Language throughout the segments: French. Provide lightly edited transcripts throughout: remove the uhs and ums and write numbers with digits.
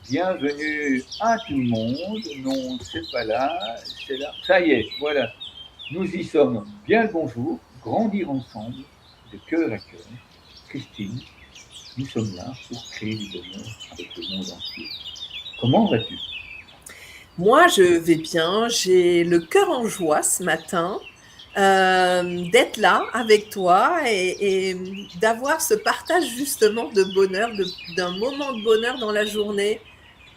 bienvenue à tout le monde. Non, c'est pas là, c'est là. Ça y est, voilà. Nous y sommes. Bien le bonjour. Grandir ensemble, de cœur à cœur. Christine, nous sommes là pour créer du bonheur avec le monde entier. Comment vas-tu? Moi, je vais bien. J'ai le cœur en joie ce matin d'être là avec toi et d'avoir ce partage justement de bonheur, d'un moment de bonheur dans la journée.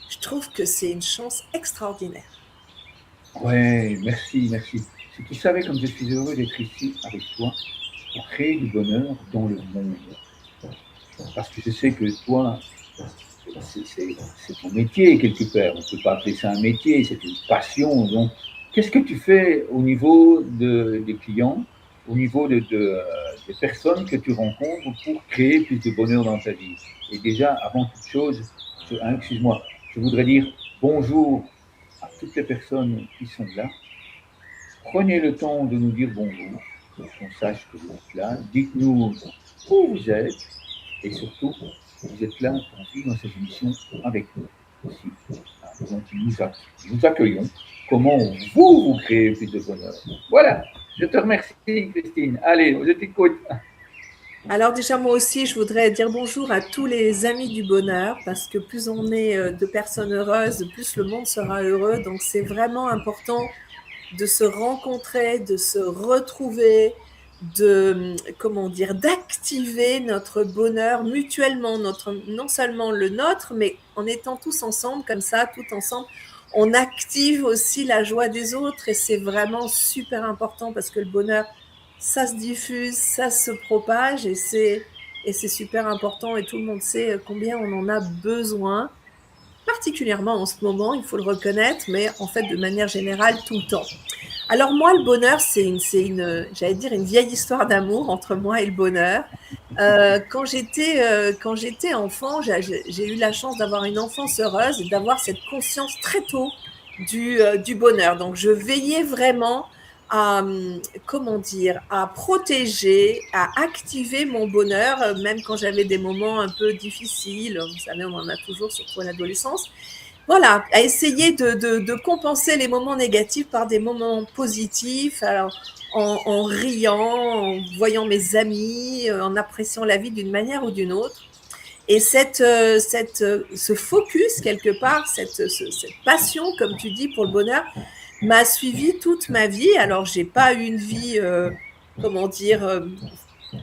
Je trouve que c'est une chance extraordinaire. Ouais, merci, merci. Si tu savais comme je suis heureux d'être ici avec toi pour créer du bonheur dans le monde. Parce que je sais que toi, c'est ton métier quelque part. On ne peut pas appeler ça un métier, c'est une passion. Donc, qu'est-ce que tu fais au niveau des clients, au niveau des personnes que tu rencontres pour créer plus de bonheur dans ta vie? Et déjà, avant toute chose, excuse-moi, je voudrais dire bonjour à toutes les personnes qui sont là. Prenez le temps de nous dire bonjour, pour qu'on sache que vous êtes là. Dites-nous où vous êtes et surtout, vous êtes là pour vivre dans cette émission avec nous aussi. Donc, nous accueillons. Comment vous créez plus de bonheur? Voilà, je te remercie, Christine. Allez, je t'écoute. Alors déjà, moi aussi, je voudrais dire bonjour à tous les amis du bonheur, parce que plus on est de personnes heureuses, plus le monde sera heureux. Donc c'est vraiment important de se rencontrer, de se retrouver, comment dire, d'activer notre bonheur mutuellement, non seulement le nôtre, mais en étant tous ensemble comme ça, tout ensemble, on active aussi la joie des autres et c'est vraiment super important parce que le bonheur, ça se diffuse, ça se propage et c'est super important et tout le monde sait combien on en a besoin, particulièrement en ce moment, il faut le reconnaître, mais en fait de manière générale tout le temps. Alors moi, le bonheur, j'allais dire, une vieille histoire d'amour entre moi et le bonheur. Quand j'étais enfant, j'ai eu la chance d'avoir une enfance heureuse et d'avoir cette conscience très tôt du bonheur. Donc je veillais vraiment à, comment dire, à protéger, à activer mon bonheur, même quand j'avais des moments un peu difficiles. Vous savez, on en a toujours, surtout à l'adolescence. Voilà, à essayer de compenser les moments négatifs par des moments positifs, alors en riant, en voyant mes amis, en appréciant la vie d'une manière ou d'une autre. Et ce focus, quelque part, cette passion, comme tu dis, pour le bonheur, m'a suivi toute ma vie. Alors, j'ai pas eu une vie, comment dire,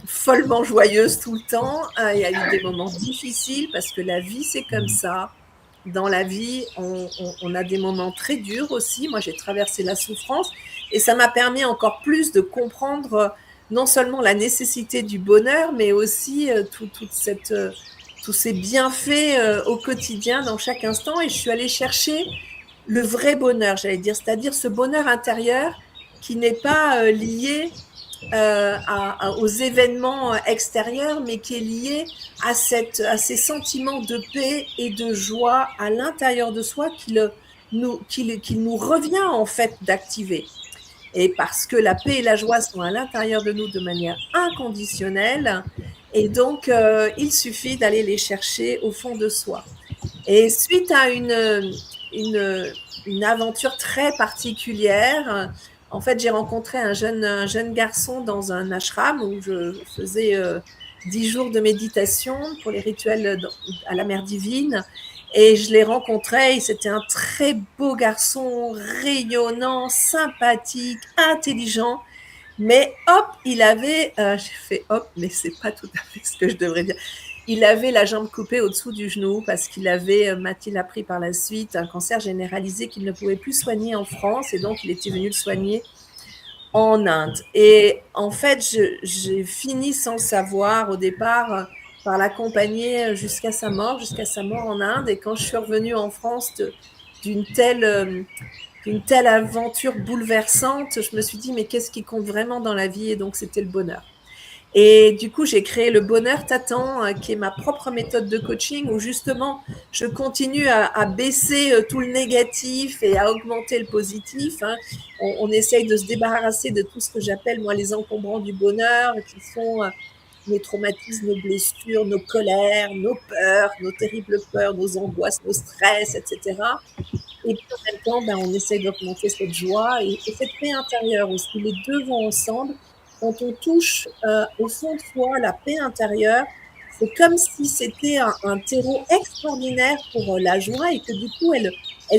follement joyeuse tout le temps. Il y a eu des moments difficiles parce que la vie, c'est comme ça. Dans la vie, on a des moments très durs aussi. Moi, j'ai traversé la souffrance et ça m'a permis encore plus de comprendre non seulement la nécessité du bonheur, mais aussi tous ces bienfaits au quotidien, dans chaque instant. Et je suis allée chercher le vrai bonheur, j'allais dire, c'est-à-dire ce bonheur intérieur qui n'est pas lié aux événements extérieurs, mais qui est lié à ces sentiments de paix et de joie à l'intérieur de soi qu'il nous revient en fait d'activer. Et parce que la paix et la joie sont à l'intérieur de nous de manière inconditionnelle, et donc il suffit d'aller les chercher au fond de soi. Et suite à une, une aventure très particulière, en fait, j'ai rencontré un jeune garçon dans un ashram où je faisais 10 jours de méditation pour les rituels à la mer divine. Et je l'ai rencontré, et c'était un très beau garçon, rayonnant, sympathique, intelligent. Mais hop, j'ai fait hop, mais c'est pas tout à fait ce que je devrais dire. Il avait la jambe coupée au-dessous du genou parce qu'il avait, m'a-t-il appris par la suite, un cancer généralisé qu'il ne pouvait plus soigner en France et donc il était venu le soigner en Inde. Et en fait, j'ai fini sans le savoir au départ par l'accompagner jusqu'à sa mort en Inde. Et quand je suis revenue en France d'une telle aventure bouleversante, je me suis dit, mais qu'est-ce qui compte vraiment dans la vie? Et donc, c'était le bonheur. Et du coup, j'ai créé le Bonheur t'attend, qui est ma propre méthode de coaching où justement, je continue à baisser tout le négatif et à augmenter le positif. Hein. On essaye de se débarrasser de tout ce que j'appelle, moi, les encombrants du bonheur, qui sont nos traumatismes, nos blessures, nos colères, nos peurs, nos terribles peurs, nos angoisses, nos stress, etc. Et puis en même temps, on essaie d'augmenter cette joie et cette paix intérieure aussi. Les deux vont ensemble. Quand on touche au fond de soi la paix intérieure, c'est comme si c'était un terreau extraordinaire pour la joie et que du coup, elle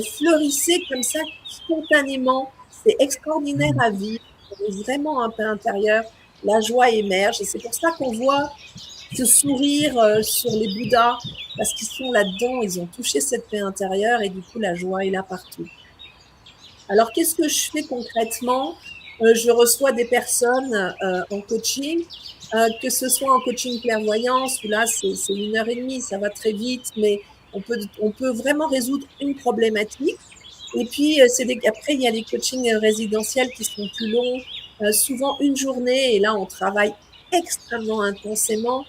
fleurissait comme ça spontanément. C'est extraordinaire à vivre. On est vraiment un paix intérieur. La joie émerge et c'est pour ça qu'on voit ce sourire sur les Bouddhas parce qu'ils sont là-dedans, ils ont touché cette paix intérieure et du coup, la joie est là partout. Alors, qu'est-ce que je fais concrètement? Je reçois des personnes en coaching, que ce soit en coaching clairvoyance, où là, c'est 1h30, ça va très vite, mais on peut vraiment résoudre une problématique. Et puis, après, il y a les coachings résidentiels qui sont plus longs, souvent une journée, et là, on travaille extrêmement intensément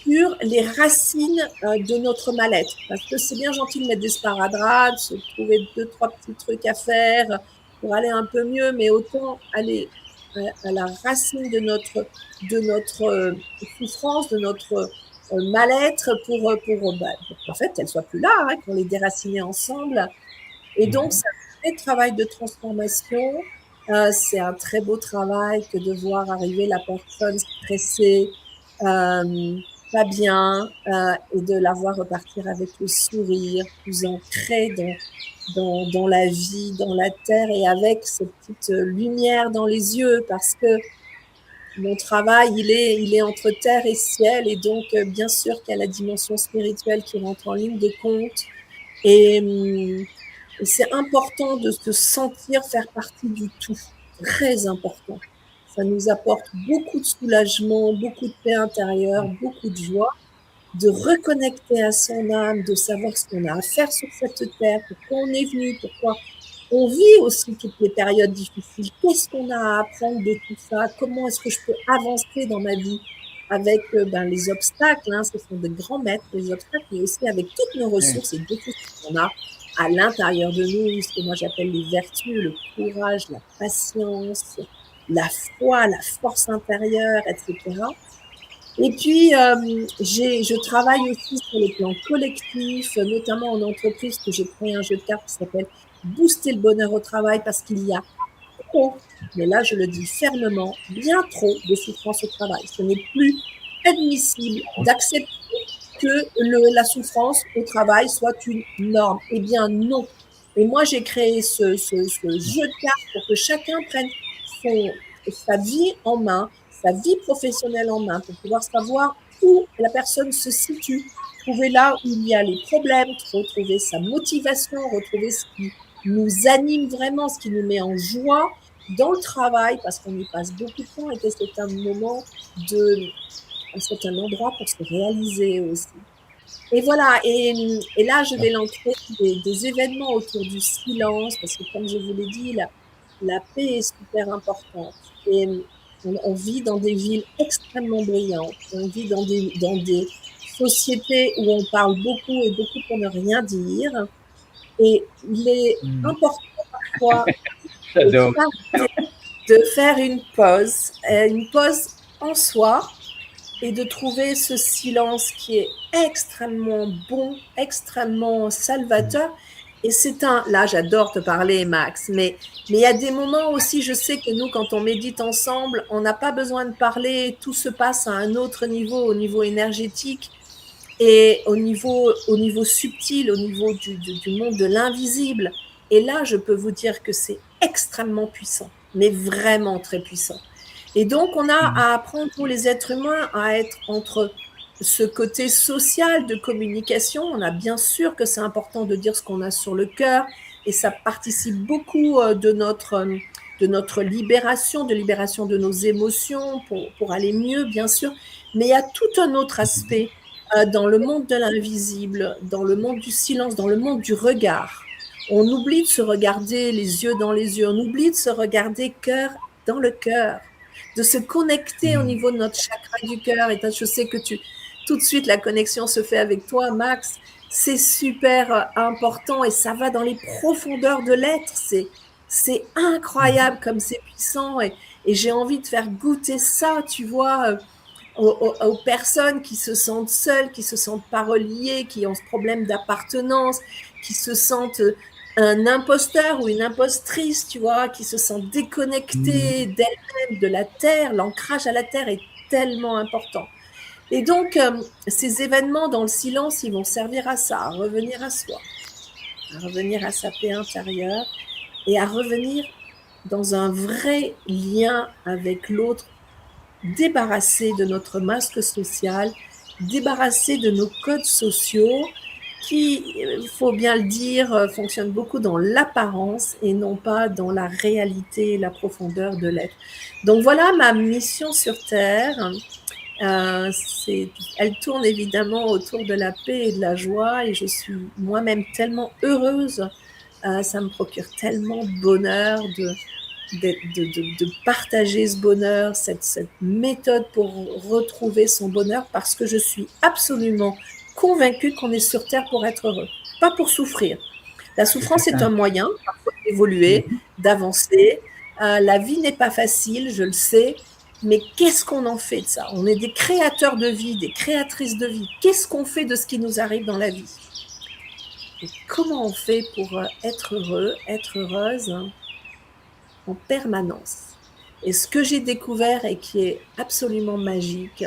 sur les racines de notre mal-être. Parce que c'est bien gentil de mettre des sparadraps, de trouver 2-3 petits trucs à faire pour aller un peu mieux, mais autant aller à la racine de notre souffrance, de notre mal-être pour qu'en fait, elle soit plus là, hein, qu'on les déraciner ensemble. Et donc, c'est un vrai travail de transformation. C'est un très beau travail que de voir arriver la personne stressée, pas bien, et de la voir repartir avec le sourire, plus ancrée dans la vie, dans la terre, et avec cette petite lumière dans les yeux, parce que mon travail, il est entre terre et ciel, et donc bien sûr qu'il y a la dimension spirituelle qui rentre en ligne de compte, et c'est important de se sentir faire partie du tout, très important. Ça nous apporte beaucoup de soulagement, beaucoup de paix intérieure, beaucoup de joie, de reconnecter à son âme, de savoir ce qu'on a à faire sur cette terre, pourquoi on est venu, pourquoi on vit aussi toutes les périodes difficiles, qu'est-ce qu'on a à apprendre de tout ça, comment est-ce que je peux avancer dans ma vie avec les obstacles, hein, ce sont des grands maîtres, les obstacles, mais aussi avec toutes nos ressources et beaucoup ce qu'on a à l'intérieur de nous, ce que moi j'appelle les vertus, le courage, la patience, la foi, la force intérieure, etc. Et puis, je travaille aussi sur le plan collectif, notamment en entreprise, que j'ai créé un jeu de cartes qui s'appelle Booster le bonheur au travail, parce qu'il y a trop, mais là je le dis fermement, bien trop de souffrance au travail. Ce n'est plus admissible d'accepter que la souffrance au travail soit une norme. Eh bien non. Et moi j'ai créé ce jeu de cartes pour que chacun prenne sa vie en main, sa vie professionnelle en main, pour pouvoir savoir où la personne se situe, trouver là où il y a les problèmes, retrouver sa motivation, retrouver ce qui nous anime vraiment, ce qui nous met en joie dans le travail, parce qu'on y passe beaucoup de temps et que c'est un moment c'est un endroit pour se réaliser aussi. Et voilà, et là, je vais lancer des événements autour du silence, parce que comme je vous l'ai dit, la paix est super importante. Et on vit dans des villes extrêmement brillantes, on vit dans des sociétés où on parle beaucoup et beaucoup pour ne rien dire. Et il est important parfois de faire une pause en soi, et de trouver ce silence qui est extrêmement bon, extrêmement salvateur. Et là j'adore te parler Max, mais il y a des moments aussi, je sais que nous quand on médite ensemble, on n'a pas besoin de parler, tout se passe à un autre niveau, au niveau énergétique et au niveau subtil, au niveau du monde de l'invisible. Et là je peux vous dire que c'est extrêmement puissant, mais vraiment très puissant. Et donc, on a à apprendre, nous les êtres humains, à être entre ce côté social de communication. On a bien sûr que c'est important de dire ce qu'on a sur le cœur, et ça participe beaucoup de notre libération, de libération de nos émotions pour aller mieux, bien sûr. Mais il y a tout un autre aspect dans le monde de l'invisible, dans le monde du silence, dans le monde du regard. On oublie de se regarder les yeux dans les yeux, on oublie de se regarder cœur dans le cœur, de se connecter au niveau de notre chakra du cœur. Et je sais que tout de suite, la connexion se fait avec toi, Max. C'est super important et ça va dans les profondeurs de l'être. C'est incroyable comme c'est puissant, et j'ai envie de faire goûter ça, tu vois. aux personnes qui se sentent seules, qui se sentent pas reliées, qui ont ce problème d'appartenance, qui se sentent un imposteur ou une impostrice, tu vois, qui se sentent déconnectées d'elles-mêmes, de la terre. L'ancrage à la terre est tellement important. Et donc, ces événements dans le silence, ils vont servir à ça, à revenir à soi, à revenir à sa paix intérieure et à revenir dans un vrai lien avec l'autre, débarrassé de notre masque social, débarrassé de nos codes sociaux qui, il faut bien le dire, fonctionnent beaucoup dans l'apparence et non pas dans la réalité et la profondeur de l'être. Donc voilà ma mission sur Terre. Elle tourne évidemment autour de la paix et de la joie et je suis moi-même tellement heureuse. Ça me procure tellement de bonheur de partager ce bonheur, cette méthode pour retrouver son bonheur, parce que je suis absolument convaincue qu'on est sur Terre pour être heureux, pas pour souffrir. La souffrance est un moyen parfois d'évoluer, d'avancer. La vie n'est pas facile, je le sais, mais qu'est-ce qu'on en fait de ça? On est des créateurs de vie, des créatrices de vie. Qu'est-ce qu'on fait de ce qui nous arrive dans la vie? Et comment on fait pour être heureux, être heureuse en permanence? Et ce que j'ai découvert et qui est absolument magique,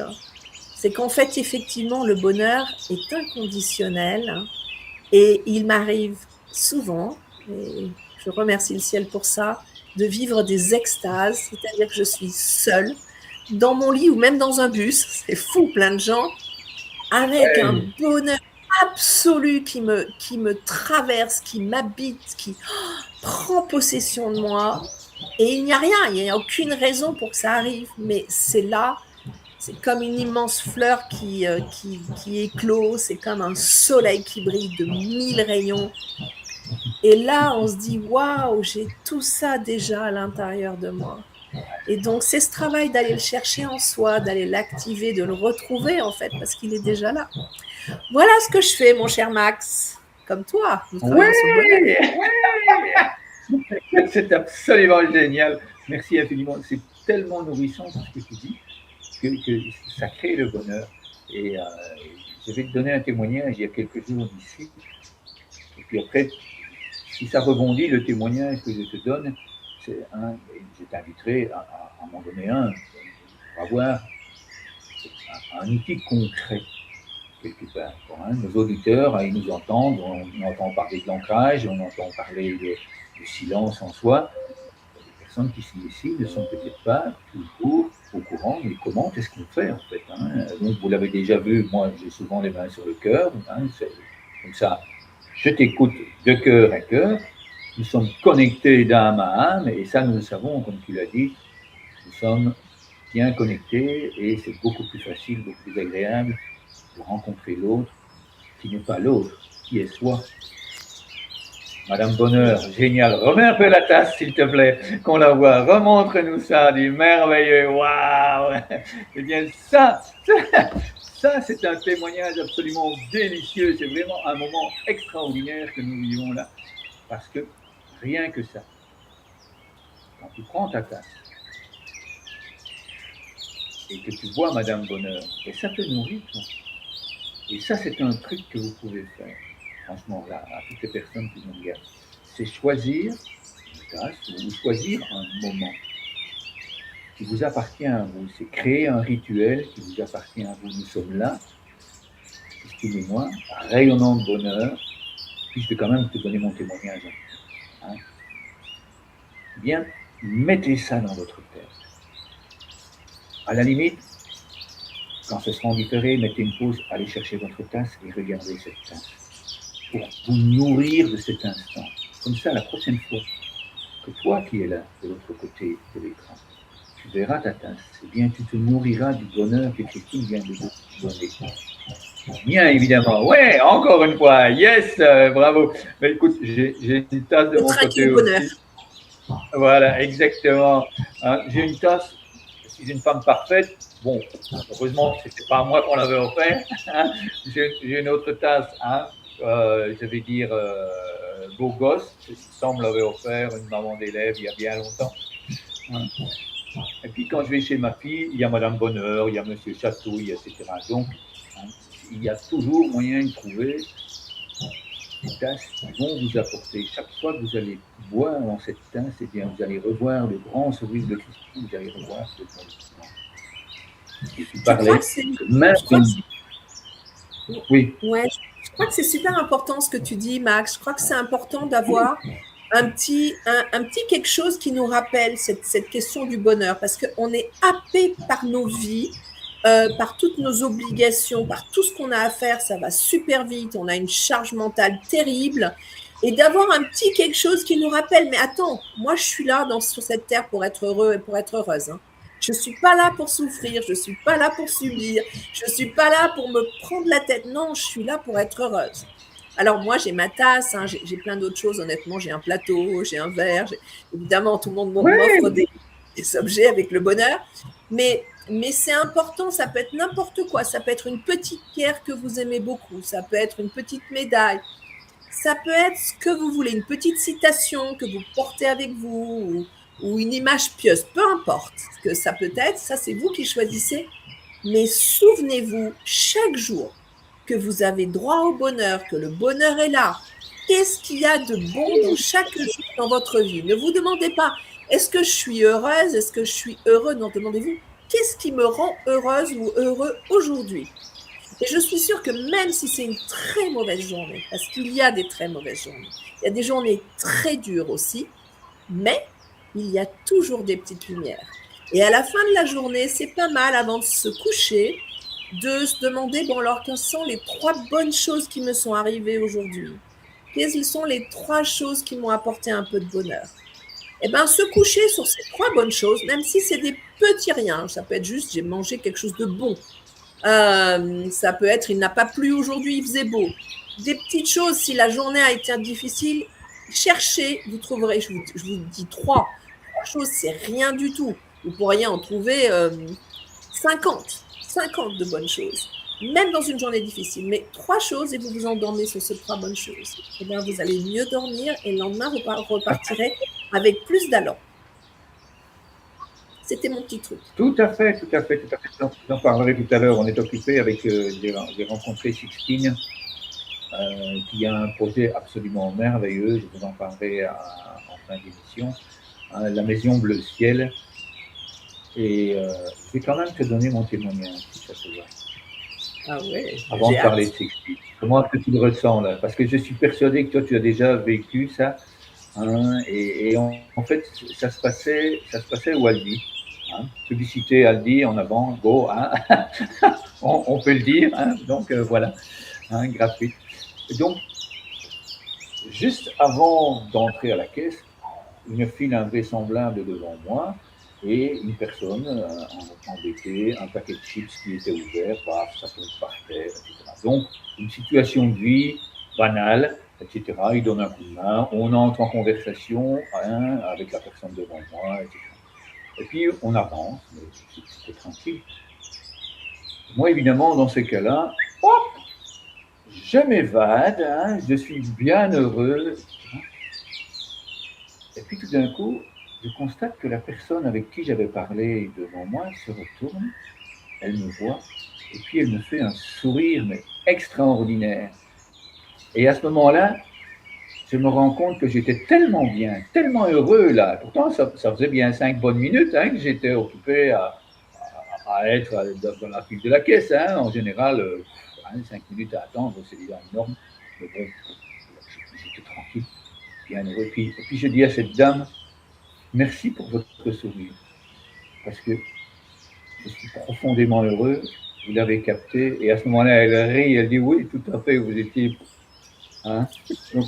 c'est qu'en fait, effectivement, le bonheur est inconditionnel et il m'arrive souvent, et je remercie le ciel pour ça, de vivre des extases, c'est-à-dire que je suis seule dans mon lit ou même dans un bus, c'est fou, plein de gens, avec un bonheur absolu qui me traverse, qui m'habite, qui prend possession de moi. Et il n'y a rien, il n'y a aucune raison pour que ça arrive, mais c'est là, c'est comme une immense fleur qui éclot, c'est comme un soleil qui brille de 1000 rayons. Et là, on se dit, waouh, j'ai tout ça déjà à l'intérieur de moi. Et donc, c'est ce travail d'aller le chercher en soi, d'aller l'activer, de le retrouver, en fait, parce qu'il est déjà là. Voilà ce que je fais, mon cher Max, comme toi. Oui, c'est absolument génial. Merci infiniment. C'est tellement nourrissant tout ce que tu dis que ça crée le bonheur. Et je vais te donner un témoignage il y a quelques jours d'ici. Et puis après, si ça rebondit, le témoignage que je te donne, c'est je t'inviterai à m'en donner un pour avoir un outil concret quelque part. Nos auditeurs, ils nous entendent, on entend parler de l'ancrage, on entend parler du silence en soi. Les personnes qui sont ici ne sont peut-être pas toujours au courant, mais comment est-ce qu'on fait en fait. Donc vous l'avez déjà vu, moi j'ai souvent les mains sur le cœur, c'est comme ça. Je t'écoute de cœur à cœur. Nous sommes connectés d'âme à âme, et ça nous le savons, comme tu l'as dit, nous sommes bien connectés, et c'est beaucoup plus facile, beaucoup plus agréable de rencontrer l'autre, qui n'est pas l'autre, qui est soi. Madame Bonheur, génial. Remets un peu la tasse, s'il te plaît, qu'on la voit. Remontre-nous ça, du merveilleux. Waouh! Eh bien, ça, c'est un témoignage absolument délicieux. C'est vraiment un moment extraordinaire que nous vivons là. Parce que rien que ça, quand tu prends ta tasse et que tu vois Madame Bonheur, et ça te nourrit, toi. Et ça, c'est un truc que vous pouvez faire, franchement, là, à toutes les personnes qui nous regardent. C'est choisir une tasse ou choisir un moment qui vous appartient à vous. C'est créer un rituel qui vous appartient à vous. Nous sommes là, excusez-moi, rayonnant de bonheur. Puis je vais quand même te donner mon témoignage. Bien, mettez ça dans votre tête. À la limite, quand ce sera en différé, mettez une pause, allez chercher votre tasse et regardez cette tasse pour vous nourrir de cet instant. Comme ça, la prochaine fois que toi qui es là, de l'autre côté de l'écran, tu verras ta tasse, eh bien, tu te nourriras du bonheur que Christine vient de vous donner. Bien évidemment, ouais, encore une fois, yes, bravo. Mais écoute, j'ai une tasse de mon côté aussi. Voilà, exactement. J'ai une tasse, je suis une femme parfaite. Bon, heureusement, ce n'était pas à moi qu'on l'avait offert. J'ai une autre tasse, je vais dire beau gosse, il semble l'avait offert une maman d'élève il y a bien longtemps. puis quand je vais chez ma fille, il y a Madame Bonheur, il y a Monsieur Chatouille, etc. Donc, hein, il y a toujours moyen de trouver des tasses qui vont vous apporter. Chaque fois que vous allez boire dans cette tasse, eh bien, vous allez revoir le grand sourire de Christine, vous allez revoir ce bon moment. Et tu Tu crois parlais que c'est... que même... Je crois que Oui, ouais, je crois que c'est super important ce que tu dis, Max. Je crois que c'est important d'avoir un petit quelque chose qui nous rappelle cette question du bonheur, parce qu'on est happé par nos vies, par toutes nos obligations, par tout ce qu'on a à faire, ça va super vite, on a une charge mentale terrible, et d'avoir un petit quelque chose qui nous rappelle, mais attends, moi je suis là sur cette terre pour être heureux et pour être heureuse, hein. Je ne suis pas là pour souffrir, je ne suis pas là pour subir, je ne suis pas là pour me prendre la tête, non, je suis là pour être heureuse. Alors moi, j'ai ma tasse, hein, j'ai plein d'autres choses, honnêtement, j'ai un plateau, j'ai un verre, évidemment, tout le monde m'offre oui, des objets avec le bonheur, mais c'est important, ça peut être n'importe quoi, ça peut être une petite pierre que vous aimez beaucoup, ça peut être une petite médaille, ça peut être ce que vous voulez, une petite citation que vous portez avec vous, ou une image pieuse, peu importe ce que ça peut être, ça c'est vous qui choisissez, mais souvenez-vous chaque jour que vous avez droit au bonheur, que le bonheur est là. Qu'est-ce qu'il y a de bon dans chaque jour dans votre vie? Ne vous demandez pas, est-ce que je suis heureuse? Est-ce que je suis heureux? Non, demandez-vous, qu'est-ce qui me rend heureuse ou heureux aujourd'hui? Et je suis sûre que même si c'est une très mauvaise journée, parce qu'il y a des très mauvaises journées, il y a des journées très dures aussi, mais il y a toujours des petites lumières. Et à la fin de la journée, c'est pas mal avant de se coucher, de se demander, bon alors, quelles sont les 3 bonnes choses qui me sont arrivées aujourd'hui? Quelles sont les 3 choses qui m'ont apporté un peu de bonheur? Eh bien, se coucher sur ces 3 bonnes choses, même si c'est des petits riens, ça peut être juste, j'ai mangé quelque chose de bon. Ça peut être, il n'a pas plu aujourd'hui, il faisait beau. Des petites choses, si la journée a été difficile, cherchez, vous trouverez, je vous dis 3 choses, c'est rien du tout. Vous pourriez en trouver 50 de bonnes choses, même dans une journée difficile. Mais 3 choses et vous vous endormez sur ces 3 bonnes choses. Eh bien, vous allez mieux dormir et le lendemain, vous repartirez avec plus d'allant. C'était mon petit truc. tout à fait, tout à fait, tout à fait. J'en parlerai tout à l'heure. On est occupé avec, j'ai rencontré Sixtine, qui a un projet absolument merveilleux. Je vous en parlerai en fin d'émission. La Maison Bleu Ciel. Et je vais quand même te donner mon témoignage, si ça te va. Ah ouais, Avant j'ai de parler hâte. de Sixtine. Comment est-ce que tu le ressens là? Parce que je suis persuadé que toi, tu as déjà vécu ça. Hein, et en fait, ça se passait au Aldi. Hein, publicité Aldi en avant, go, hein, on peut le dire. Hein, donc voilà, hein, gratuite. Et donc, juste avant d'entrer à la caisse, une file invraisemblable devant moi et une personne embêtée, un paquet de chips qui était ouvert, paf, ça tombe par terre, etc. Donc, une situation de vie banale, etc. Il donne un coup de main, on entre en conversation, hein, avec la personne devant moi, etc. Et puis, on avance, mais c'était tranquille. Moi, évidemment, dans ces cas-là, hop, je m'évade, hein, je suis bien heureux, etc. Et puis, tout d'un coup, je constate que la personne avec qui j'avais parlé devant moi se retourne, elle me voit, et puis elle me fait un sourire, mais extraordinaire. Et à ce moment-là, je me rends compte que j'étais tellement bien, tellement heureux là. Pourtant, ça faisait bien 5 bonnes minutes, hein, que j'étais occupé à être dans la file de la caisse. Hein. En général, 5 minutes à attendre, c'est déjà énorme. Mais bon, j'étais tranquille, bien heureux. Et puis je dis à cette dame, merci pour votre sourire, parce que je suis profondément heureux, vous l'avez capté, et à ce moment-là, elle rit, elle dit oui, tout à fait, vous étiez... Hein. Donc,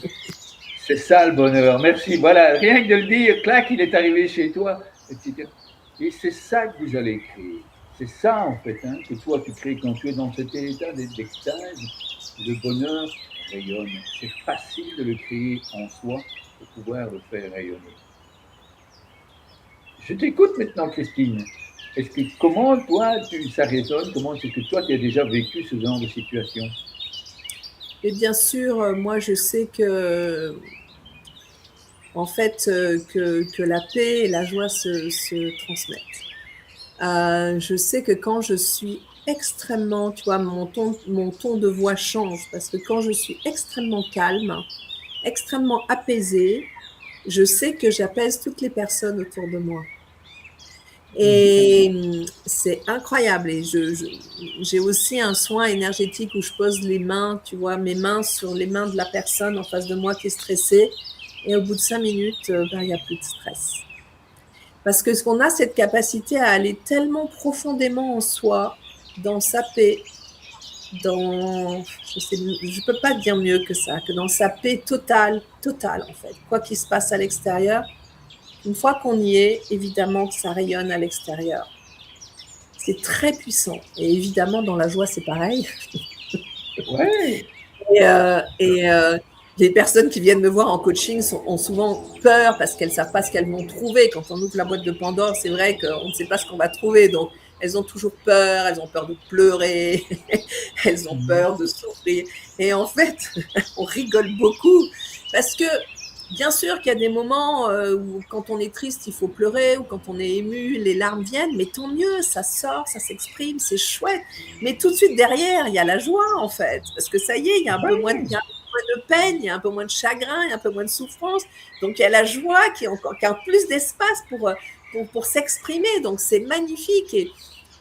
c'est ça le bonheur, merci, voilà, rien que de le dire, clac, il est arrivé chez toi, etc. Et c'est ça que vous allez créer, c'est ça en fait, hein, que toi tu crées quand tu es dans cet état d'extase, le bonheur rayonne, c'est facile de le créer en soi pour pouvoir le faire rayonner. Je t'écoute maintenant, Christine. Comment toi, ça résonne? Comment est-ce que toi, tu as déjà vécu ce genre de situation? Et bien sûr, moi, je sais que, en fait, que la paix et la joie se transmettent. Je sais que quand je suis extrêmement, tu vois, mon ton de voix change parce que quand je suis extrêmement calme, extrêmement apaisée, je sais que j'apaise toutes les personnes autour de moi. Et c'est incroyable. Et j'ai aussi un soin énergétique où je pose les mains, tu vois, mes mains sur les mains de la personne en face de moi qui est stressée. Et au bout de 5 minutes, il n'y a plus de stress. Parce que qu'on a cette capacité à aller tellement profondément en soi, dans sa paix, dans, je peux pas dire mieux que ça, que dans sa paix totale, totale en fait. Quoi qu'il se passe à l'extérieur, une fois qu'on y est, évidemment que ça rayonne à l'extérieur. C'est très puissant. Et évidemment, dans la joie, c'est pareil. Ouais. Et les personnes qui viennent me voir en coaching ont souvent peur parce qu'elles ne savent pas ce qu'elles vont trouver. Quand on ouvre la boîte de Pandore, c'est vrai qu'on ne sait pas ce qu'on va trouver. Donc, elles ont toujours peur, elles ont peur de pleurer, elles ont peur de souffrir. Et en fait, on rigole beaucoup parce que, bien sûr qu'il y a des moments où quand on est triste, il faut pleurer, ou quand on est ému, les larmes viennent, mais tant mieux, ça sort, ça s'exprime, c'est chouette. Mais tout de suite derrière, il y a la joie en fait, parce que ça y est, il y a un peu moins de peine, il y a un peu moins de chagrin, il y a un peu moins de souffrance. Donc il y a la joie qui a plus d'espace pour s'exprimer. Donc c'est magnifique.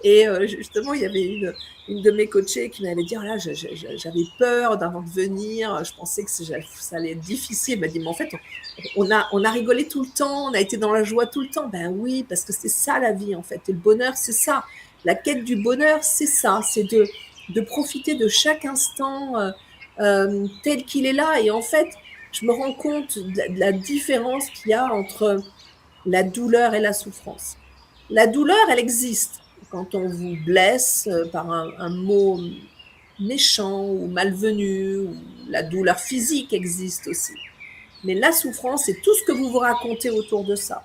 Et justement, il y avait une de mes coachées qui m'avait dit, oh là, j'avais peur d'avant de venir, je pensais que ça allait être difficile. Elle m'a dit, mais en fait, on a rigolé tout le temps, on a été dans la joie tout le temps. Ben oui, parce que c'est ça la vie en fait. Et le bonheur, c'est ça. La quête du bonheur, c'est ça. C'est de profiter de chaque instant tel qu'il est là. Et en fait, je me rends compte de la différence qu'il y a entre la douleur et la souffrance. La douleur, elle existe. Quand on vous blesse par un mot méchant ou malvenu, ou la douleur physique existe aussi. Mais la souffrance, c'est tout ce que vous vous racontez autour de ça.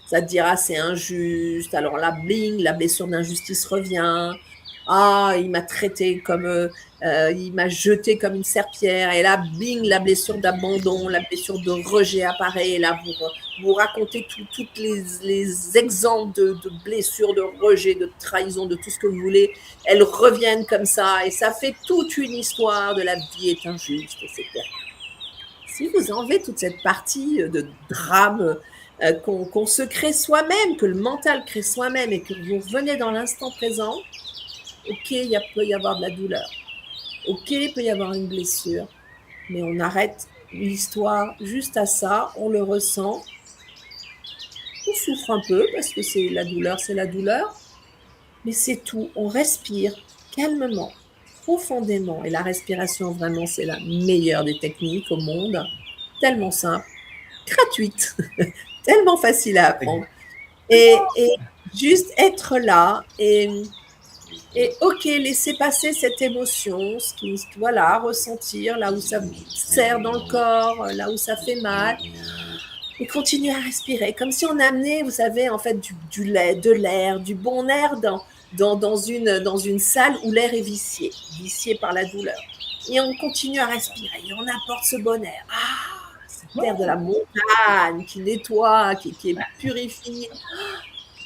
Ça te dira, c'est injuste, alors là, bling, la blessure d'injustice revient. Ah, il m'a traité comme, il m'a jeté comme une serpillère. Et là, bing, la blessure d'abandon, la blessure de rejet apparaît. Et là, vous racontez tous les exemples de blessures, de rejet, de trahison, de tout ce que vous voulez. Elles reviennent comme ça. Et ça fait toute une histoire de la vie est injuste, etc. Si vous enlevez toute cette partie de drame qu'on se crée soi-même, que le mental crée soi-même, et que vous revenez dans l'instant présent, ok, il peut y avoir de la douleur, ok, il peut y avoir une blessure, mais on arrête l'histoire juste à ça, on le ressent, on souffre un peu parce que c'est la douleur, mais c'est tout, on respire calmement, profondément, et la respiration vraiment c'est la meilleure des techniques au monde, tellement simple, gratuite, tellement facile à apprendre, et juste être là et ok, laisser passer cette émotion, voilà, ressentir là où ça serre dans le corps, là où ça fait mal, et continuer à respirer, comme si on amenait, vous savez, en fait, du lait, de l'air, du bon air dans une salle où l'air est vicié par la douleur. Et on continue à respirer, et on apporte ce bon air. Cet air de la montagne qui nettoie, qui purifie.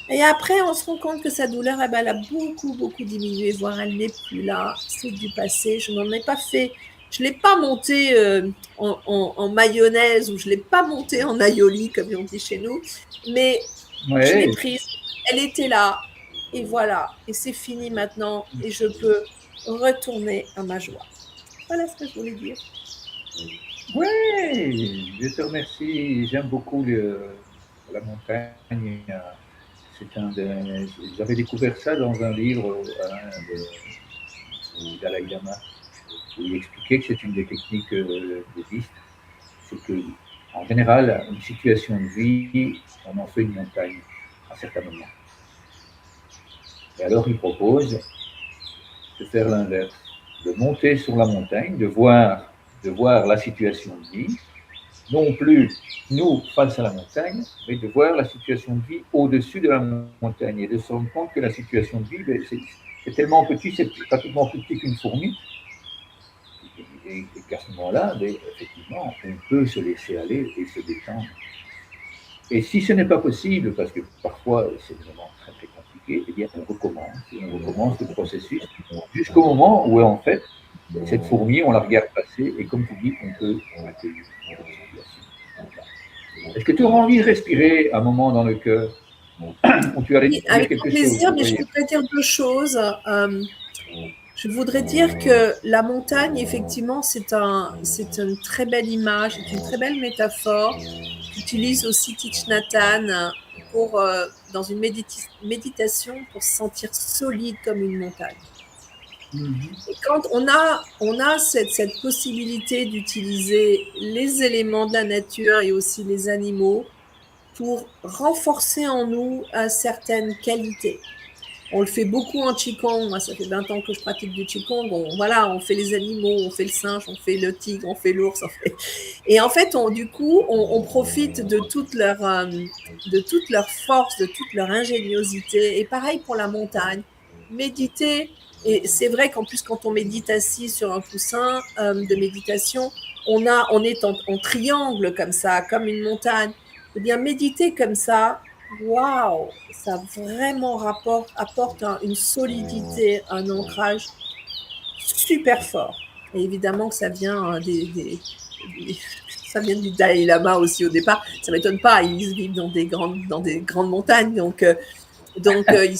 Et après, on se rend compte que sa douleur, elle a beaucoup, beaucoup diminué, voire elle n'est plus là. C'est du passé. Je n'en ai pas fait. Je ne l'ai pas montée en mayonnaise, ou je ne l'ai pas montée en aioli, comme on dit chez nous. Mais je l'ai prise. Elle était là. Et voilà. Et c'est fini maintenant. Et je peux retourner à ma joie. Voilà ce que je voulais dire. Oui, je te remercie. J'aime beaucoup la montagne. J'avais découvert ça dans un livre de Dalai Lama, où il expliquait que c'est une des techniques bouddhistes. C'est que, en général, une situation de vie, on en fait une montagne à certains moments. Et alors, il propose de faire l'inverse, de monter sur la montagne, de voir la situation de vie, non plus nous face à la montagne, mais de voir la situation de vie au-dessus de la montagne, et de se rendre compte que la situation de vie, c'est tellement petit, c'est pratiquement plus petit qu'une fourmi, et qu'à ce moment-là, effectivement, on peut se laisser aller et se détendre. Et si ce n'est pas possible, parce que parfois c'est vraiment très très compliqué, compliqué, eh bien, on recommence le processus jusqu'au moment où, en fait, cette fourmi, on la regarde passer et comme tu dis, on peut accueillir cette situation. Est-ce que tu auras envie de respirer un moment dans le cœur où tu allais Oui, dire avec quelque chose? plaisir, mais je voudrais dire deux choses. Je voudrais dire que la montagne, effectivement, c'est une très belle image, c'est une très belle métaphore qu'utilise aussi Thich Nhat Hanh pour, dans une méditation pour se sentir solide comme une montagne. Et quand on a cette possibilité d'utiliser les éléments de la nature et aussi les animaux pour renforcer en nous certaines qualités. On le fait beaucoup en Qigong. Moi, ça fait 20 ans que je pratique du Qigong. On fait les animaux, on fait le singe, on fait le tigre, on fait l'ours. Et en fait, on profite de toute leur force, de toute leur ingéniosité. Et pareil pour la montagne. Méditer, et c'est vrai qu'en plus, quand on médite assis sur un coussin de méditation, on est en triangle comme ça, comme une montagne. Eh bien, méditer comme ça, waouh, ça vraiment apporte une solidité, un ancrage super fort. Et évidemment que ça vient ça vient du Dalai Lama aussi au départ. Ça m'étonne pas, ils vivent dans des grandes montagnes, donc ils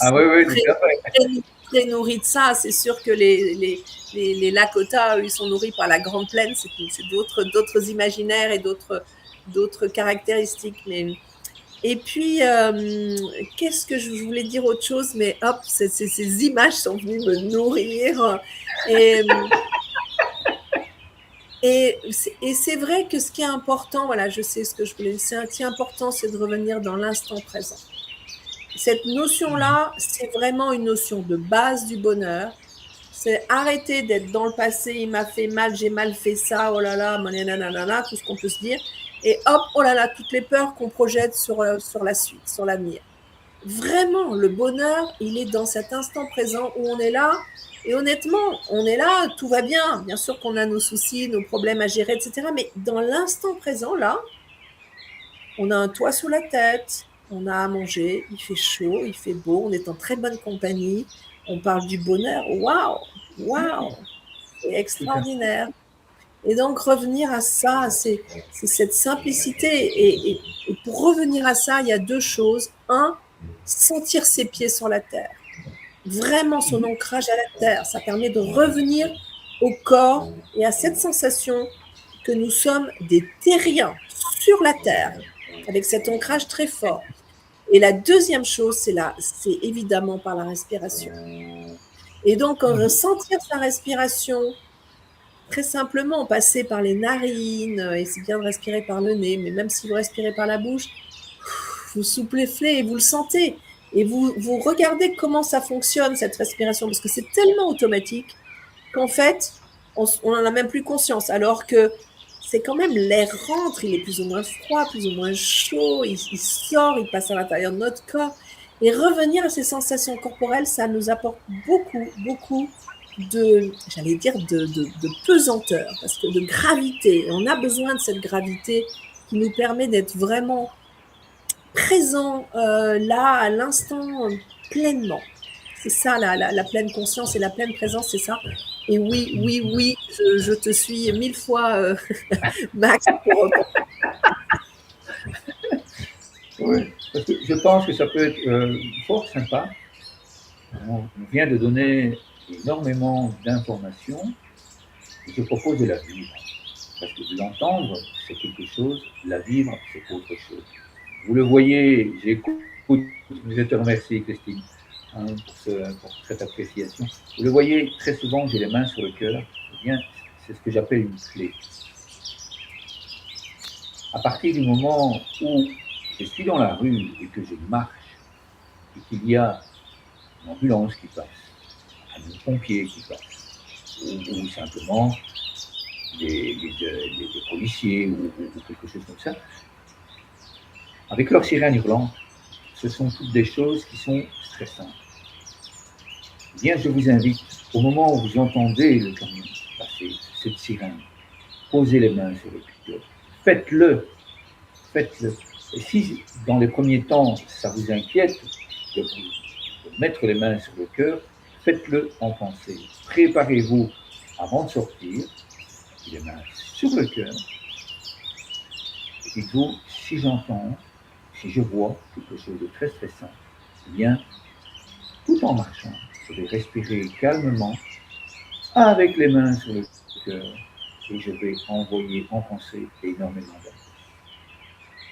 Ah sont oui, oui, tout à fait. très nourris de ça. C'est sûr que les Lakota, eux, ils sont nourris par la Grande Plaine. C'est d'autres imaginaires et d'autres caractéristiques. Et puis, qu'est-ce que je voulais dire autre chose, mais hop, ces images sont venues me nourrir. Et, et c'est vrai que ce qui est important, voilà, je sais ce que je voulais dire, ce qui est important, c'est de revenir dans l'instant présent. Cette notion-là, c'est vraiment une notion de base du bonheur. C'est arrêter d'être dans le passé, il m'a fait mal, j'ai mal fait ça, oh là là, nanana, tout ce qu'on peut se dire. Et hop, oh là là, toutes les peurs qu'on projette sur la suite, sur l'avenir. Vraiment, le bonheur, il est dans cet instant présent où on est là. Et honnêtement, on est là, tout va bien. Bien sûr qu'on a nos soucis, nos problèmes à gérer, etc. Mais dans l'instant présent, là, on a un toit sous la tête, on a à manger, il fait chaud, il fait beau, on est en très bonne compagnie, on parle du bonheur. Waouh, waouh, c'est Tout à fait. extraordinaire. Et donc revenir à ça, c'est cette simplicité. Et pour revenir à ça, il y a deux choses. Un, sentir ses pieds sur la terre. Vraiment son ancrage à la terre. Ça permet de revenir au corps et à cette sensation que nous sommes des terriens sur la terre, avec cet ancrage très fort. Et la deuxième chose, c'est évidemment par la respiration. Et donc, ressentir sa respiration, très simplement, passer par les narines, et c'est bien de respirer par le nez, mais même si vous respirez par la bouche, vous soufflez et vous le sentez. Et vous regardez comment ça fonctionne, cette respiration, parce que c'est tellement automatique qu'en fait, on n'en a même plus conscience, alors que c'est quand même l'air rentre, il est plus ou moins froid, plus ou moins chaud, il sort, il passe à l'intérieur de notre corps. Et revenir à ces sensations corporelles, ça nous apporte beaucoup, beaucoup j'allais dire, de pesanteur, parce que de gravité. Et on a besoin de cette gravité qui nous permet d'être vraiment présent là, à l'instant, pleinement. C'est ça, la pleine conscience et la pleine présence, c'est ça. Et oui, oui, oui, je te suis 1000 fois, Max. Oui, parce que je pense que ça peut être fort sympa. On vient de donner énormément d'informations. Je propose de la vivre. Parce que de l'entendre, c'est quelque chose, la vivre, c'est autre chose. Vous le voyez, j'écoute, je te remercie Christine pour cette appréciation. Vous le voyez, très souvent, j'ai les mains sur le cœur. Eh bien, c'est ce que j'appelle une clé. À partir du moment où je suis dans la rue et que je marche et qu'il y a une ambulance qui passe, un pompier qui passe, ou simplement des policiers ou quelque chose comme ça, avec leur sirène hurlante, ce sont toutes des choses qui sont stressantes. Eh bien, je vous invite, au moment où vous entendez le camion passer, cette sirène, posez les mains sur le cœur, faites-le, faites-le. Et si, dans les premiers temps, ça vous inquiète, mettre les mains sur le cœur, faites-le en pensée. Préparez-vous avant de sortir, les mains sur le cœur, et dites-vous, si j'entends, si je vois quelque chose de très stressant, eh bien, tout en marchant, je vais respirer calmement, avec les mains sur le cœur, et je vais envoyer en pensée énormément d'amour.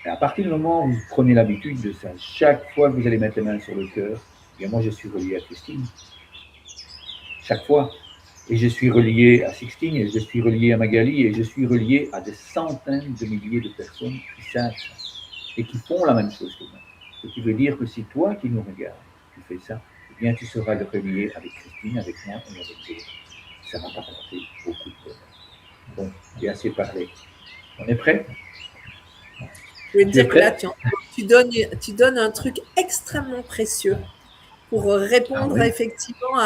Et à partir du moment où vous prenez l'habitude de ça, chaque fois que vous allez mettre les mains sur le cœur, eh bien moi je suis relié à Christine. Chaque fois. Et je suis relié à Sixtine, et je suis relié à Magali, et je suis relié à des centaines de milliers de personnes qui savent ça et qui font la même chose que moi. Ce qui veut dire que si toi qui nous regardes, tu fais ça, eh bien tu seras relié avec Christine, avec moi et avec d'autres. Ça va t'apporter beaucoup de bonheur. Bon, j'ai assez parlé. On est prêt? Je veux te Tu es dire que là, prêt? tu donnes un truc extrêmement précieux pour Ah répondre oui? effectivement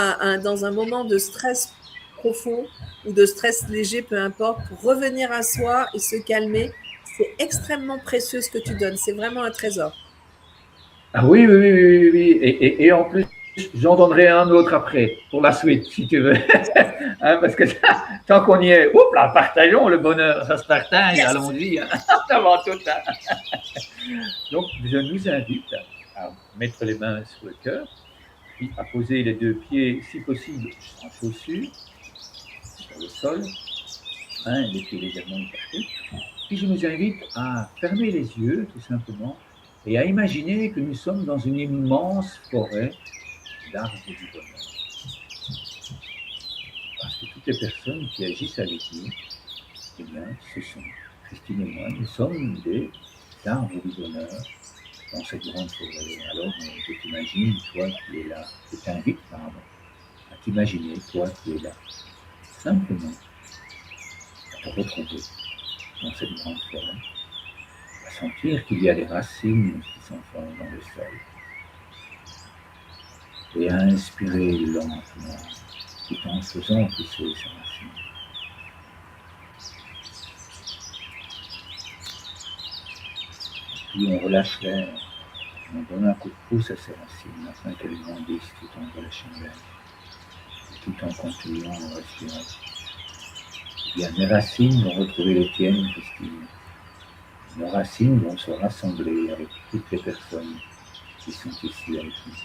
dans un moment de stress profond ou de stress léger, peu importe, pour revenir à soi et se calmer. C'est extrêmement précieux ce que tu donnes. C'est vraiment un trésor. Ah oui, oui, oui, oui, oui, oui. Et en plus, j'en donnerai un autre après, pour la suite, si tu veux. Hein, parce que tant qu'on y est, oups là, partageons le bonheur, ça se partage, Yes. allons-y, hein, avant tout. Hein. Donc, je nous invite à mettre les mains sur le cœur, puis à poser les deux pieds, si possible, sans chaussures, sur le sol, hein, les pieds légèrement écartés. Puis je nous invite à fermer les yeux, tout simplement, et à imaginer que nous sommes dans une immense forêt d'arbres du bonheur. Parce que toutes les personnes qui agissent avec nous, eh bien, ce sont Christine et moi, nous sommes des arbres du bonheur dans cette grande forêt. Alors, je t'imagine, toi qui es là, je t'invite, pardon, à t'imaginer, toi qui es là, simplement, à te retrouver dans cette grande forêt, à sentir qu'il y a des racines qui s'enfoncent dans le sol, et à inspirer lentement, tout en faisant pousser ces racines. Puis on relâche l'air, on donne un coup de pouce à ces racines afin qu'elles grandissent tout en relâchant l'air, tout en continuant à respirer. Eh bien, mes racines vont retrouver les tiennes, Christine. Nos racines vont se rassembler avec toutes les personnes qui sont ici avec nous.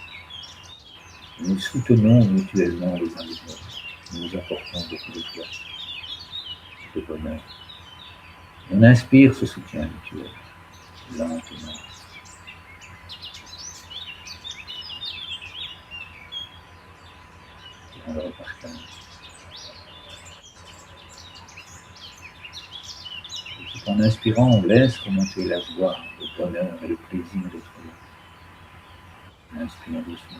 Nous nous soutenons mutuellement les uns les autres. Nous nous apportons beaucoup de joie, de bonheur. On inspire ce soutien mutuel, lentement. Et on le repartage. Et tout en inspirant, on laisse remonter la joie, le bonheur et le plaisir d'être là. On inspire doucement.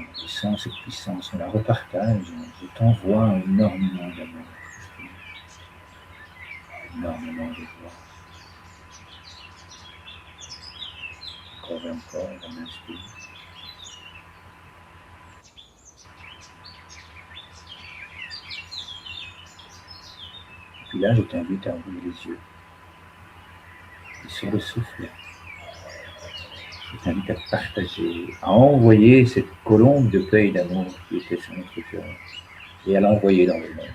On ressent cette puissance, on la repartage. Je t'envoie énormément d'amour, énormément de joie. Encore et encore, on inspire. Et puis là, je t'invite à ouvrir les yeux. Et sur le souffle, je t'invite à partager, à envoyer cette colombe de paix et d'amour qui était sur notre cœur, et à l'envoyer dans le monde.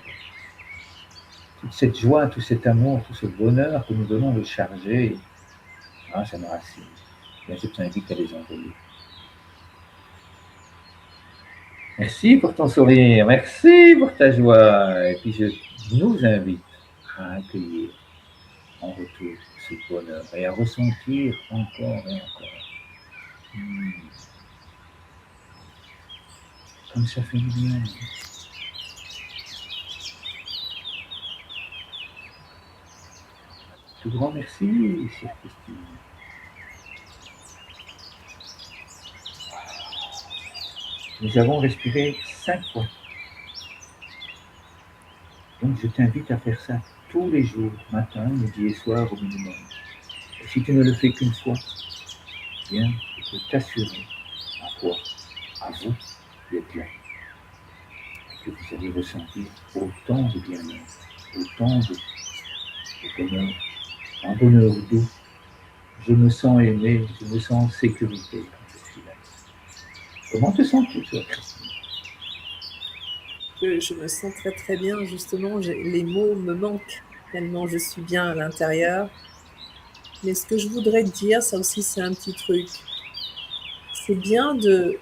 Toute cette joie, tout cet amour, tout ce bonheur que nous venons de charger grâce à nos racines, bien, je t'invite à les envoyer. Merci pour ton sourire, merci pour ta joie. Et puis je nous invite à accueillir en retour ce bonheur et à ressentir encore et encore. Comme ça fait du bien. Tout grand merci, chère Christine. Nous avons respiré 5 fois. Donc je t'invite à faire ça tous les jours, matin, midi et soir au minimum. Et si tu ne le fais qu'une fois, bien, je peux t'assurer à toi, à vous, d'être là. Et que vous allez ressentir autant de bien-être, autant de bonheur, un bonheur doux. Je me sens aimé, je me sens en sécurité quand je suis là. Comment te sens-tu, toi, Christine? Je me sens très très bien, justement. Les mots me manquent tellement je suis bien à l'intérieur. Mais ce que je voudrais te dire, ça aussi, c'est un petit truc. C'est bien de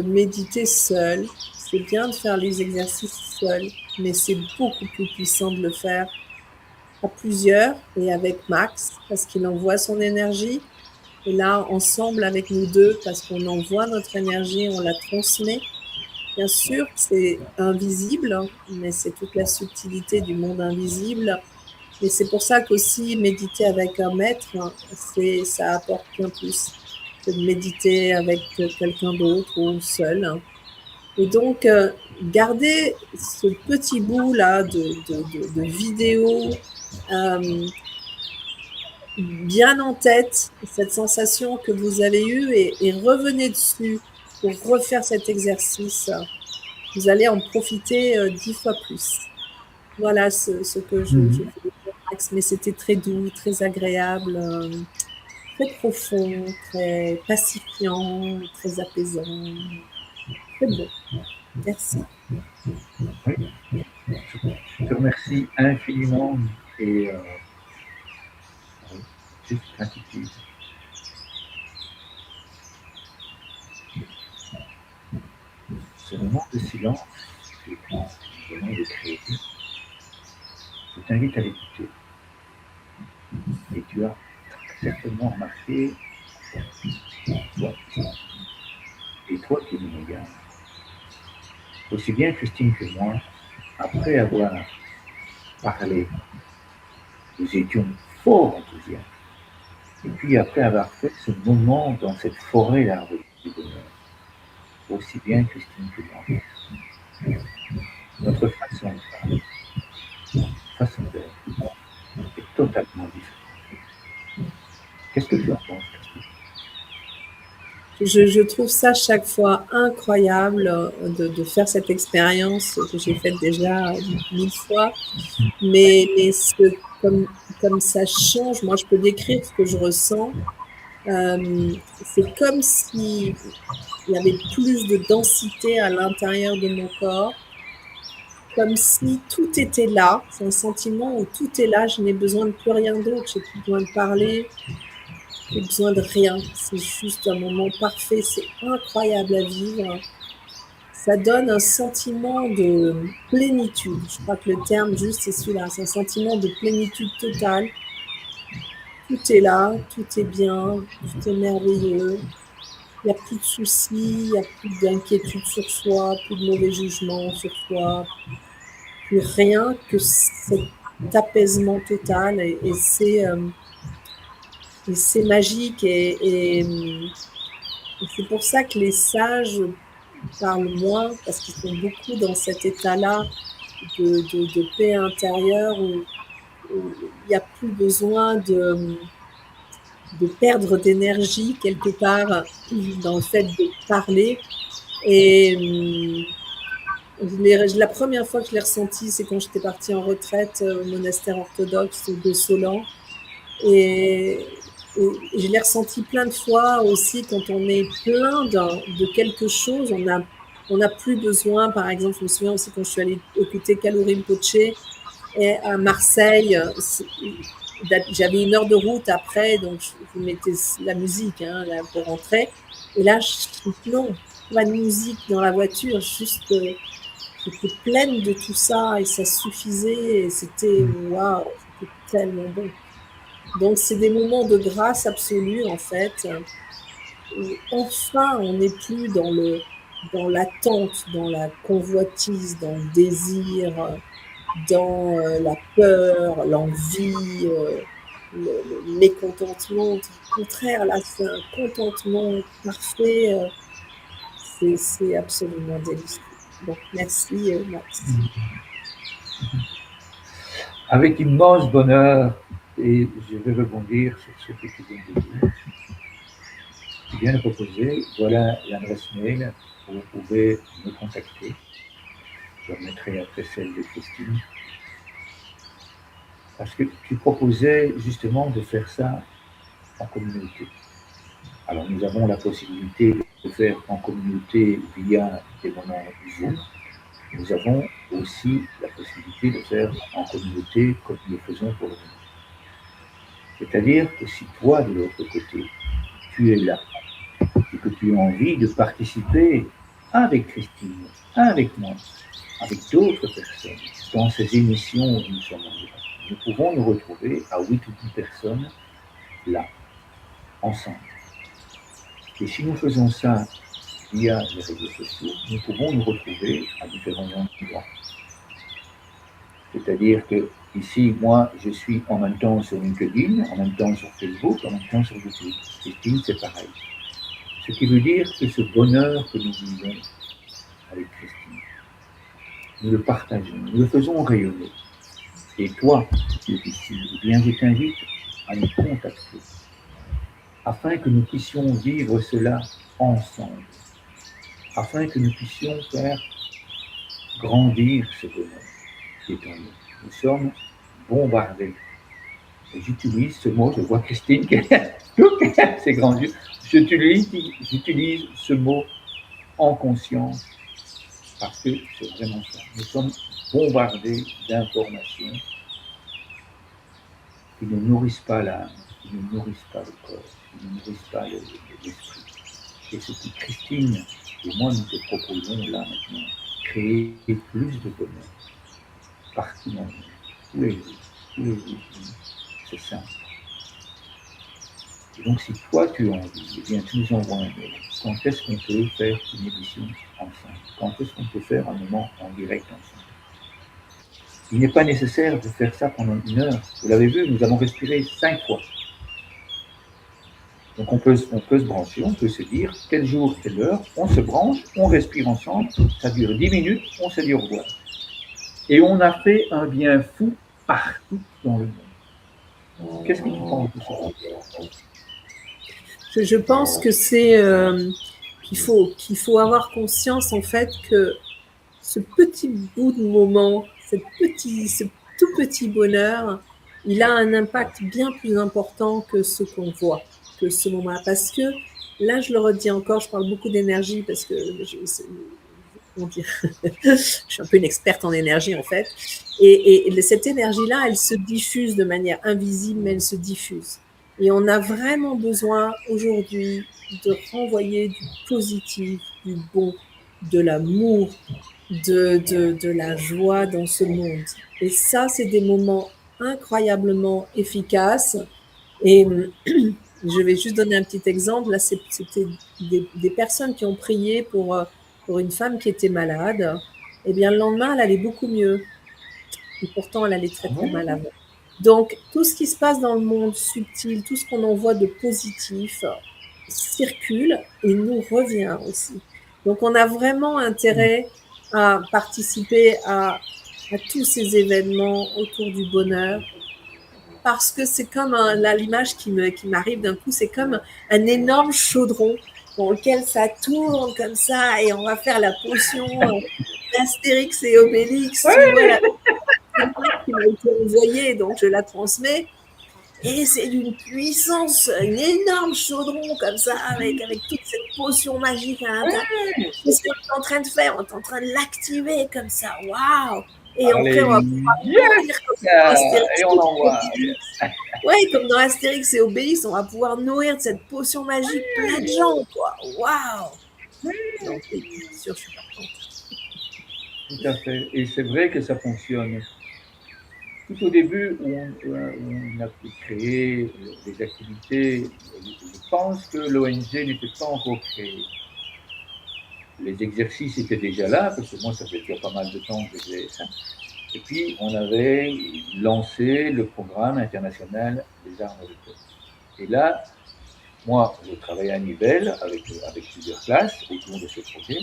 méditer seul, c'est bien de faire les exercices seul, mais c'est beaucoup plus puissant de le faire à plusieurs et avec Max, parce qu'il envoie son énergie. Et là, ensemble avec nous deux, parce qu'on envoie notre énergie, on la transmet. Bien sûr, c'est invisible, mais c'est toute la subtilité du monde invisible. Et c'est pour ça qu'aussi méditer avec un maître, ça apporte bien plus que de méditer avec quelqu'un d'autre ou seul. Et donc, garder ce petit bout-là de vidéo bien en tête, cette sensation que vous avez eue, et revenez dessus pour refaire cet exercice. Vous allez en profiter 10 fois plus. Voilà ce que je voulais dire, Max, mais c'était très doux, très agréable, très profond, très pacifiant, très apaisant. Très bon. Merci. Oui, je te remercie infiniment et oui, juste gratitude. Ce moment de silence que nous venons de créer, je t'invite à l'écouter. Et tu as certainement remarqué, toi, et toi qui nous regardes, aussi bien Christine que moi, après avoir parlé, nous étions fort enthousiastes. Et puis après avoir fait ce moment dans cette forêt d'arbres du bonheur, aussi bien Christine que moi, notre façon de parler, façon d'être, est totalement différente. Qu'est-ce que tu en penses, Christine? Je trouve ça chaque fois incroyable de faire cette expérience que j'ai faite déjà 1000 fois. Mais comme ça change, moi je peux décrire ce que je ressens. C'est comme si il y avait plus de densité à l'intérieur de mon corps, comme si tout était là. C'est un sentiment où tout est là, je n'ai besoin de plus rien d'autre, j'ai plus besoin de parler, j'ai besoin de rien. C'est juste un moment parfait, c'est incroyable à vivre. Ça donne un sentiment de plénitude. Je crois que le terme juste c'est celui-là, c'est un sentiment de plénitude totale. Tout est là, tout est bien, tout est merveilleux. Il n'y a plus de soucis, il n'y a plus d'inquiétude sur soi, plus de mauvais jugements sur soi, plus rien que cet apaisement total. Et c'est magique. Et c'est pour ça que les sages parlent moins, parce qu'ils sont beaucoup dans cet état-là de paix intérieure où il n'y a plus besoin de perdre d'énergie quelque part dans le fait de parler. Et la première fois que je l'ai ressenti, c'est quand j'étais partie en retraite au monastère orthodoxe de Solan. Et je l'ai ressenti plein de fois aussi quand on est plein de quelque chose. On n'a plus besoin, par exemple, je me souviens aussi quand je suis allée écouter Kalorim Poche et à Marseille, j'avais 1 heure de route après, donc je mettais la musique là, pour rentrer. Et là, non, pas de musique dans la voiture, juste j'étais pleine de tout ça et ça suffisait. Et c'était waouh, c'était tellement bon. Donc c'est des moments de grâce absolue en fait. Où enfin, on n'est plus dans l'attente, dans la convoitise, dans le désir, dans la peur, l'envie, le mécontentement. Au contraire, là, c'est un contentement parfait. C'est absolument délicieux. Donc, merci, Max. Avec immense bonheur, et je vais rebondir sur ce que tu viens de dire. Tu viens de proposer, voilà l'adresse mail où vous pouvez me contacter. Je remettrai après celle de Christine. parce que tu proposais justement de faire ça en communauté. Alors nous avons la possibilité de faire en communauté via des moments Zoom. Nous avons aussi la possibilité de faire en communauté comme nous le faisons pour le moment. C'est-à-dire que si toi, de l'autre côté, tu es là et que tu as envie de participer avec Christine, avec moi, avec d'autres personnes, dans ces émissions où nous sommes en direct, nous pouvons nous retrouver à 8 ou 10 personnes là, ensemble. Et si nous faisons ça via les réseaux sociaux, nous pouvons nous retrouver à différents endroits. C'est-à-dire que ici, moi, je suis en même temps sur LinkedIn, en même temps sur Facebook, en même temps sur YouTube. Christine, c'est pareil. Ce qui veut dire que ce bonheur que nous vivons avec Christine, nous le partageons, nous le faisons rayonner. Et toi, qui es ici, eh bien, je t'invite à nous contacter afin que nous puissions vivre cela ensemble, afin que nous puissions faire grandir ce bonheur qui est en nous. Nous sommes bombardés. Et j'utilise ce mot, je vois Christine qui c'est grandiose. J'utilise ce mot en conscience parce que c'est vraiment ça. Nous sommes bombardés d'informations qui ne nourrissent pas l'âme, qui ne nourrissent pas le corps, qui ne nourrissent pas l'esprit. Et ce que Christine et moi nous te proposons là maintenant, créer plus de bonheur partout dans le monde, tous les jours, c'est simple. Et donc si toi tu as envie, eh bien tu nous envoies un mail. Quand est-ce qu'on peut faire une émission ensemble? Quand est-ce qu'on peut faire un moment en direct ensemble? Il n'est pas nécessaire de faire ça pendant 1 heure. Vous l'avez vu, nous avons respiré 5 fois. Donc on peut se brancher, on peut se dire tel jour, telle heure, on se branche, on respire ensemble, ça dure 10 minutes, on se dit au revoir. Et on a fait un bien fou partout dans le monde. Qu'est-ce que tu penses de ça? Je pense que c'est qu'il faut avoir conscience en fait que ce petit bout de moment, ce tout petit bonheur, il a un impact bien plus important que ce qu'on voit, que ce moment-là. Parce que là, je le redis encore, je parle beaucoup d'énergie parce que comment dire, je suis un peu une experte en énergie en fait. Et cette énergie-là, elle se diffuse de manière invisible, mais elle se diffuse. Et on a vraiment besoin aujourd'hui de renvoyer du positif, du bon, de l'amour, de la joie dans ce monde. Et ça, c'est des moments incroyablement efficaces. Et je vais juste donner un petit exemple. Là, c'était des personnes qui ont prié pour une femme qui était malade. Eh bien, le lendemain, elle allait beaucoup mieux. Et pourtant, elle allait très, très mal avant. Donc, tout ce qui se passe dans le monde subtil, tout ce qu'on envoie de positif, circule et nous revient aussi. Donc, on a vraiment intérêt à participer à tous ces événements autour du bonheur, parce que c'est comme là, l'image qui m'arrive d'un coup, c'est comme un énorme chaudron dans lequel ça tourne comme ça et on va faire la potion d'Astérix et Obélix. Ouais. Tu vois, la qui m'a été envoyée, donc je la transmets. Et c'est d'une puissance, un énorme chaudron comme ça, avec toute cette potion magique à l'intérieur. C'est ce qu'on est en train de faire, on est en train de l'activer comme ça. Waouh! Et après, on va pouvoir nourrir comme dans Astérix et on envoie. Oui, comme dans Astérix et Obélix, on va pouvoir nourrir de cette potion magique plein de gens, quoi. Waouh! Donc, bien sûr, je suis partante. Tout à fait. Et c'est vrai que ça fonctionne. Tout au début, où on a pu créer des activités, je pense que l'ONG n'était pas encore créée. Les exercices étaient déjà là, parce que moi, ça fait déjà pas mal de temps que je faisais ça. Et puis, on avait lancé le programme international des arts de l'école. Et là, moi, je travaillais à Nivelles avec plusieurs classes autour de ce projet,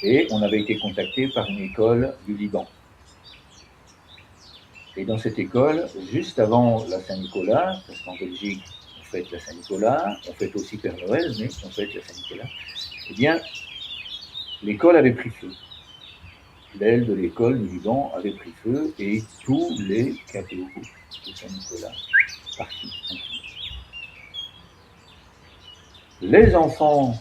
et on avait été contacté par une école du Liban. Et dans cette école, juste avant la Saint-Nicolas, parce qu'en Belgique, on fête la Saint-Nicolas, on fête aussi Père Noël, mais on fête la Saint-Nicolas, eh bien, l'école avait pris feu. l'aile de l'école du Liban avait pris feu et tous les cadeaux de Saint-Nicolas partis. Les enfants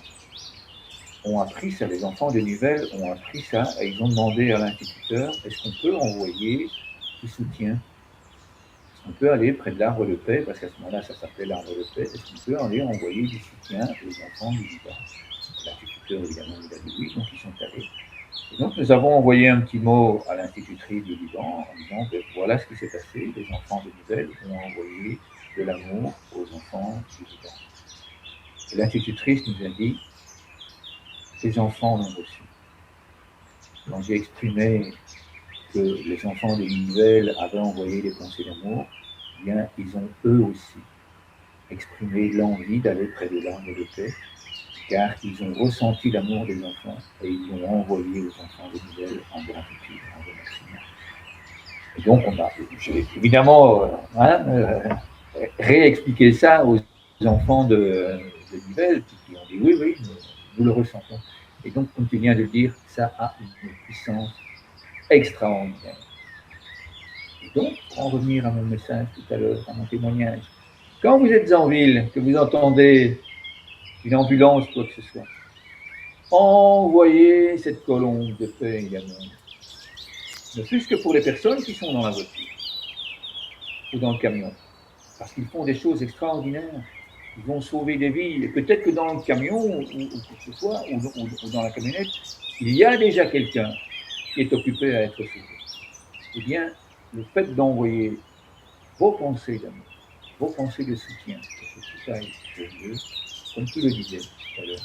ont appris ça, les enfants de Nivelles ont appris ça et ils ont demandé à l'instituteur, est-ce qu'on peut envoyer du soutien? Est-ce qu'on peut aller près de l'arbre de paix, parce qu'à ce moment-là ça s'appelait l'arbre de paix, est-ce qu'on peut aller envoyer du soutien aux enfants du Liban? L'instituteur évidemment il a dit oui, donc ils sont allés. Et donc nous avons envoyé un petit mot à l'institutrice du Liban en disant voilà ce qui s'est passé, les enfants de Nivelles ont envoyé de l'amour aux enfants du Liban. Et l'institutrice nous a dit les enfants l'ont reçu. Quand j'ai exprimé que les enfants de Nivelles avaient envoyé des pensées d'amour, eh bien, ils ont eux aussi exprimé l'envie d'aller près de l'arbre de paix, car ils ont ressenti l'amour des enfants et ils l'ont envoyé aux enfants de Nivelles en gratitude, en remerciement. Et donc, j'ai évidemment réexpliqué ça aux enfants de Nivelles qui ont dit oui, nous le ressentons. Et donc, comme tu viens de le dire, ça a une puissance extraordinaire. Et donc, pour en revenir à mon message tout à l'heure, à mon témoignage, quand vous êtes en ville, que vous entendez une ambulance, quoi que ce soit, envoyez cette colombe de paix et d'amour. Ne plus que pour les personnes qui sont dans la voiture ou dans le camion. Parce qu'ils font des choses extraordinaires. Ils vont sauver des vies. Et peut-être que dans le camion, ou quoi que ce soit, ou dans la camionnette, il y a déjà quelqu'un qui est occupé à être sauvé. Eh bien, le fait d'envoyer vos pensées d'amour, vos pensées de soutien, parce que tout ça est Dieu, comme tu le disais tout à l'heure,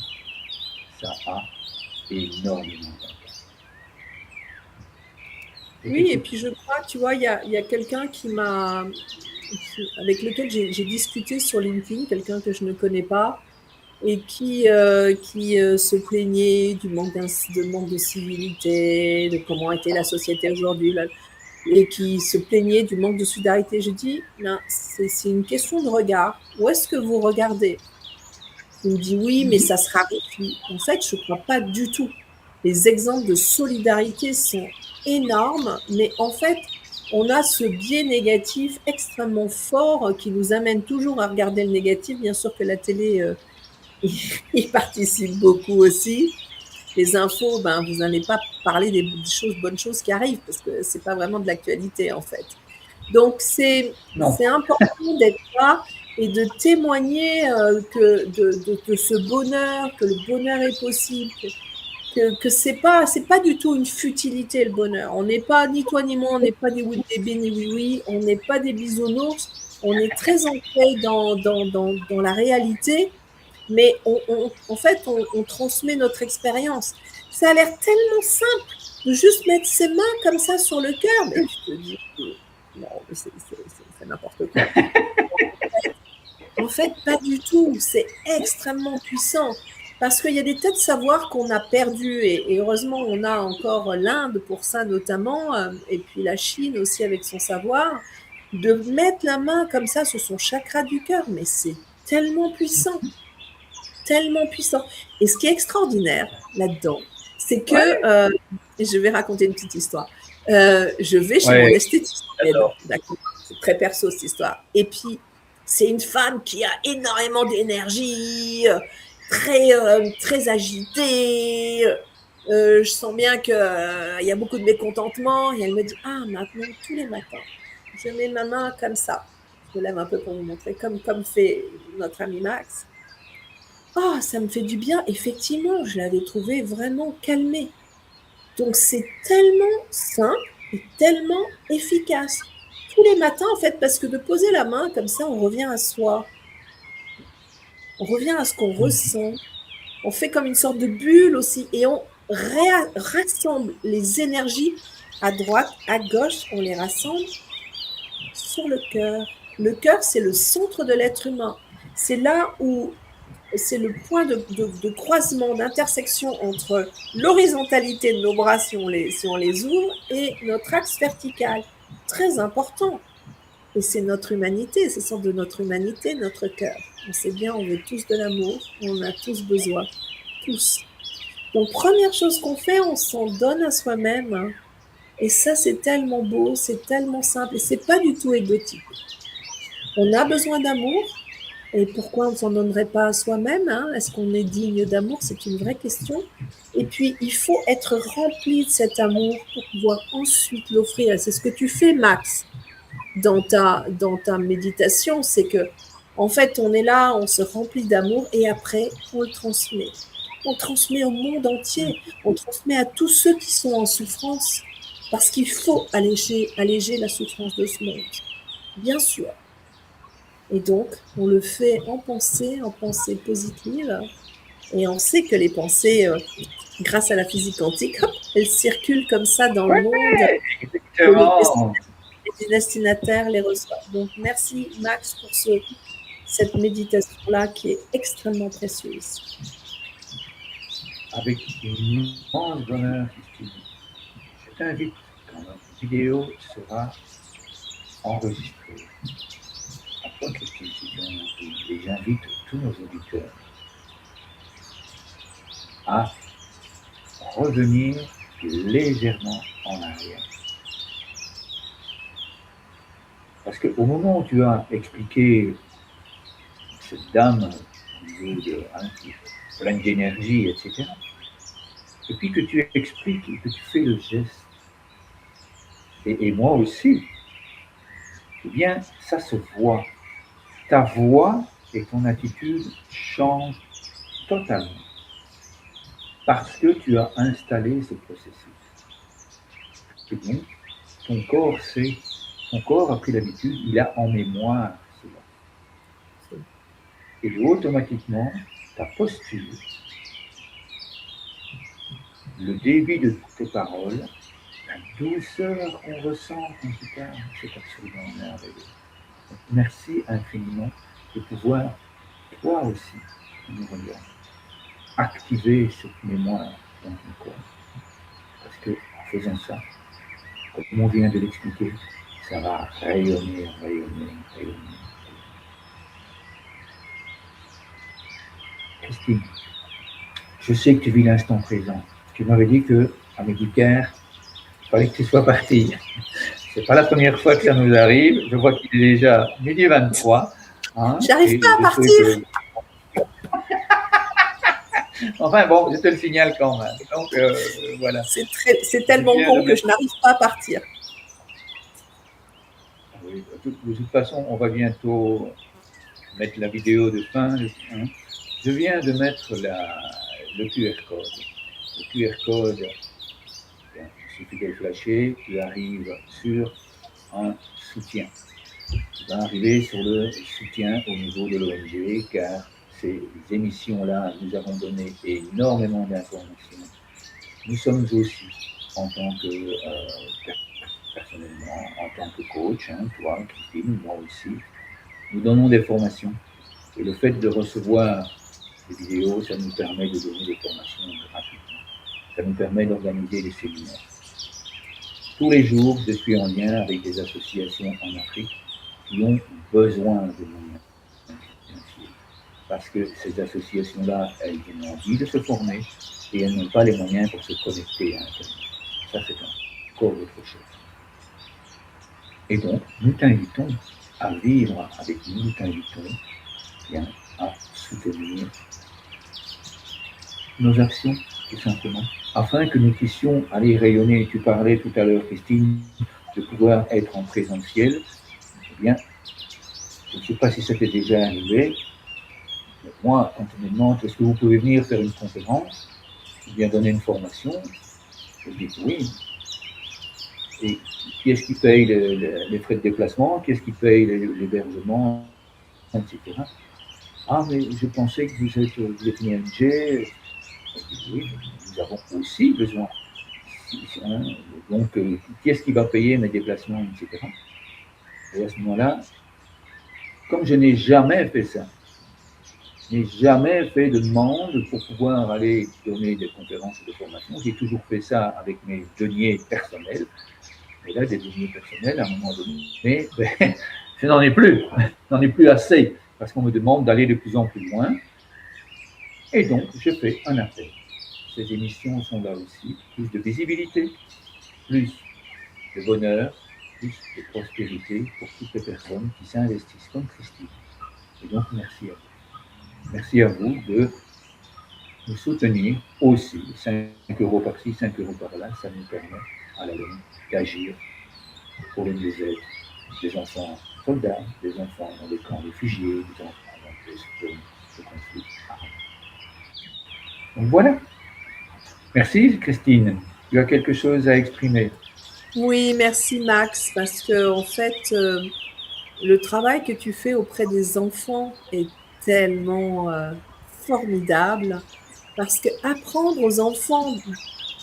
ça a énormément d'impact. Oui, et puis je crois, tu vois, il y a quelqu'un avec lequel j'ai discuté sur LinkedIn, quelqu'un que je ne connais pas, et qui se plaignait du manque de civilité, de comment était la société aujourd'hui, et qui se plaignait du manque de solidarité. Je dis, c'est une question de regard. Où est-ce que vous regardez? Il me dit oui, mais ça se raréfie. En fait, je ne crois pas du tout. Les exemples de solidarité sont énormes, mais en fait, on a ce biais négatif extrêmement fort qui nous amène toujours à regarder le négatif. Bien sûr que la télé y participe beaucoup aussi. Les infos, vous n'allez pas parler des bonnes choses qui arrivent, parce que ce n'est pas vraiment de l'actualité, en fait. Donc, c'est important d'être là et de témoigner de ce bonheur, que le bonheur est possible, que c'est pas du tout une futilité, le bonheur. On n'est pas, ni toi ni moi, on n'est pas des bébés ni oui, on n'est pas des bisounours, on est très ancré dans la réalité, mais en fait, on transmet notre expérience. Ça a l'air tellement simple de juste mettre ses mains comme ça sur le cœur, mais tu te dis, non, c'est n'importe quoi. En fait, pas du tout. C'est extrêmement puissant. Parce qu'il y a des tas de savoirs qu'on a perdus. Et heureusement, on a encore l'Inde pour ça notamment, et puis la Chine aussi avec son savoir, de mettre la main comme ça sur son chakra du cœur. Mais c'est tellement puissant. Tellement puissant. Et ce qui est extraordinaire là-dedans, c'est que, je vais raconter une petite histoire. Je vais chez mon esthéticienne. D'accord. C'est très perso cette histoire. Et puis, c'est une femme qui a énormément d'énergie, très agitée. Je sens bien qu'il y a beaucoup de mécontentement. Et elle me dit, maintenant, tous les matins, je mets ma main comme ça. Je me lève un peu pour vous montrer, comme fait notre ami Max. Ça me fait du bien. Effectivement, je l'avais trouvé vraiment calmée. Donc, c'est tellement simple et tellement efficace. Tous les matins, en fait, parce que de poser la main comme ça, on revient à soi. On revient à ce qu'on ressent. On fait comme une sorte de bulle aussi. Et on rassemble les énergies à droite, à gauche. On les rassemble sur le cœur. Le cœur, c'est le centre de l'être humain. C'est là où c'est le point de croisement, d'intersection entre l'horizontalité de nos bras, si on les ouvre, et notre axe vertical. Très important. Et c'est notre humanité, c'est le centre de notre humanité, notre cœur. On sait bien, on veut tous de l'amour, on en a tous besoin. Tous. Donc, première chose qu'on fait, on s'en donne à soi-même. Hein. Et ça, c'est tellement beau, c'est tellement simple et c'est pas du tout égotique. On a besoin d'amour. Et pourquoi on ne s'en donnerait pas à soi-même, hein? Est-ce qu'on est digne d'amour? C'est une vraie question. Et puis, il faut être rempli de cet amour pour pouvoir ensuite l'offrir. C'est ce que tu fais, Max, dans ta méditation. C'est que, en fait, on est là, on se remplit d'amour et après, on le transmet. On transmet au monde entier. On transmet à tous ceux qui sont en souffrance. Parce qu'il faut alléger la souffrance de ce monde. Bien sûr. Et donc, on le fait en pensée positive. Et on sait que les pensées, grâce à la physique quantique, hop, elles circulent comme ça dans le monde. Exactement. Les destinataires les reçoivent. Donc, merci Max pour cette méditation-là qui est extrêmement précieuse. Avec immense bonheur, Christine. Je t'invite, quand notre vidéo sera enregistrée, à toi, Christine, si tu en as envie, et j'invite tous nos auditeurs à revenir légèrement en arrière. Parce qu'au moment où tu as expliqué cette dame au niveau de pleine d'énergie, etc., et puis que tu expliques et que tu fais le geste, et moi aussi, eh bien, ça se voit. Ta voix et ton attitude changent totalement parce que tu as installé ce processus. Et donc, ton corps a pris l'habitude, il a en mémoire cela. Et automatiquement, ta posture, le débit de tes paroles, la douceur qu'on ressent quand tu parles, c'est absolument merveilleux. Donc, merci infiniment de pouvoir, toi aussi, nous regarder, activer cette mémoire dans ton corps. Parce que en faisant ça, comme on vient de l'expliquer, ça va rayonner, rayonner, rayonner. Christine, je sais que tu vis l'instant présent. Tu m'avais dit qu'à Médicaire, il fallait que tu sois parti. C'est pas la première fois que ça nous arrive. Je vois qu'il est déjà midi 23. Hein, j'arrive pas à partir. Que... Enfin bon, je te le signale quand même. Donc voilà. C'est tellement bon que je n'arrive pas à partir. Oui, de toute façon, on va bientôt mettre la vidéo de fin. Hein. Je viens de mettre le QR code. Le QR code, il suffit de le flasher, tu arrives sur un soutien. Tu vas arriver sur le soutien au niveau de l'ONG, car ces émissions-là nous avons donné énormément d'informations. Nous sommes aussi, en tant que personnellement, en tant que coach, hein, toi, Christine, moi aussi, nous donnons des formations. Et le fait de recevoir des vidéos, ça nous permet de donner des formations gratuitement. Ça nous permet d'organiser des séminaires. Tous les jours, je suis en lien avec des associations en Afrique qui ont besoin de moyens financiers. Parce que ces associations-là, elles ont envie de se former et elles n'ont pas les moyens pour se connecter à Internet. Ça, c'est encore autre chose. Et donc, nous t'invitons à vivre avec nous, nous t'invitons bien à soutenir nos actions, tout simplement, afin que nous puissions aller rayonner. Tu parlais tout à l'heure, Christine, de pouvoir être en présentiel. Eh bien, je ne sais pas si ça t'est déjà arrivé, mais moi, quand on me demande est-ce que vous pouvez venir faire une conférence, ou bien donner une formation, je dis oui. Et qui est-ce qui paye les frais de déplacement, qui est-ce qui paye l'hébergement, etc. Ah, mais je pensais que vous êtes une ONG. Oui, nous avons aussi besoin. Donc, qui est-ce qui va payer mes déplacements, etc. Et à ce moment-là, comme je n'ai jamais fait ça, je n'ai jamais fait de demande pour pouvoir aller donner des conférences ou des formations, j'ai toujours fait ça avec mes deniers personnels. Et là, des deniers personnels, à un moment donné, ben, je n'en ai plus. Je n'en ai plus assez, parce qu'on me demande d'aller de plus en plus loin. Et donc, je fais un appel. ces émissions sont là aussi. Plus de visibilité, plus de bonheur, plus de prospérité pour toutes les personnes qui s'investissent comme Christine. Et donc, merci à vous. Merci à vous de nous soutenir aussi. 5 € par-ci, 5 € par-là, ça nous permet à la longue d'agir pour le mieux-être des enfants soldats, des enfants dans des camps réfugiés, des enfants dans des zones de conflit armé. Donc voilà. Merci Christine. Tu as quelque chose à exprimer? Oui, merci Max, parce que en fait, le travail que tu fais auprès des enfants est tellement formidable, parce que apprendre aux enfants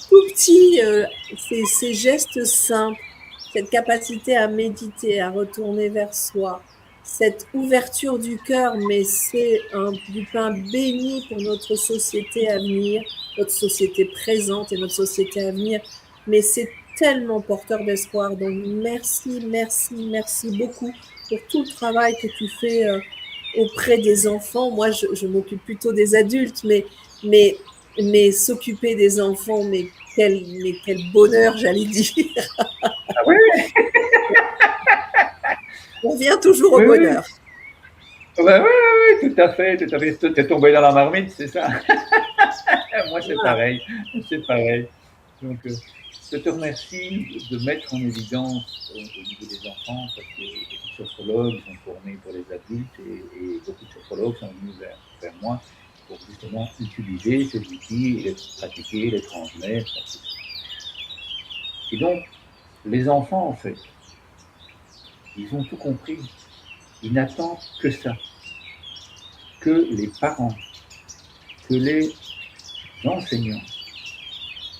tout petits ces gestes simples, cette capacité à méditer, à retourner vers soi, cette ouverture du cœur, mais c'est du pain béni pour notre société à venir, notre société présente et notre société à venir, mais c'est tellement porteur d'espoir. Donc merci, merci, merci beaucoup pour tout le travail que tu fais auprès des enfants. Moi, je m'occupe plutôt des adultes, mais s'occuper des enfants, mais quel bonheur, j'allais dire. Ah oui, On revient toujours au oui, bonheur. oui, oui, tout à fait, tout à fait. Tu es tombé dans la marmite, c'est ça? Moi, c'est Voilà. pareil, c'est pareil. Donc, je te remercie de mettre en évidence au niveau des enfants, parce que les sophrologues sont formés pour les adultes et beaucoup de sophrologues sont venus vers moi pour justement utiliser ces outils, les pratiquer, les transmettre. Et donc, les enfants, en fait, ils ont tout compris. Ils n'attendent que ça, que les parents, que les enseignants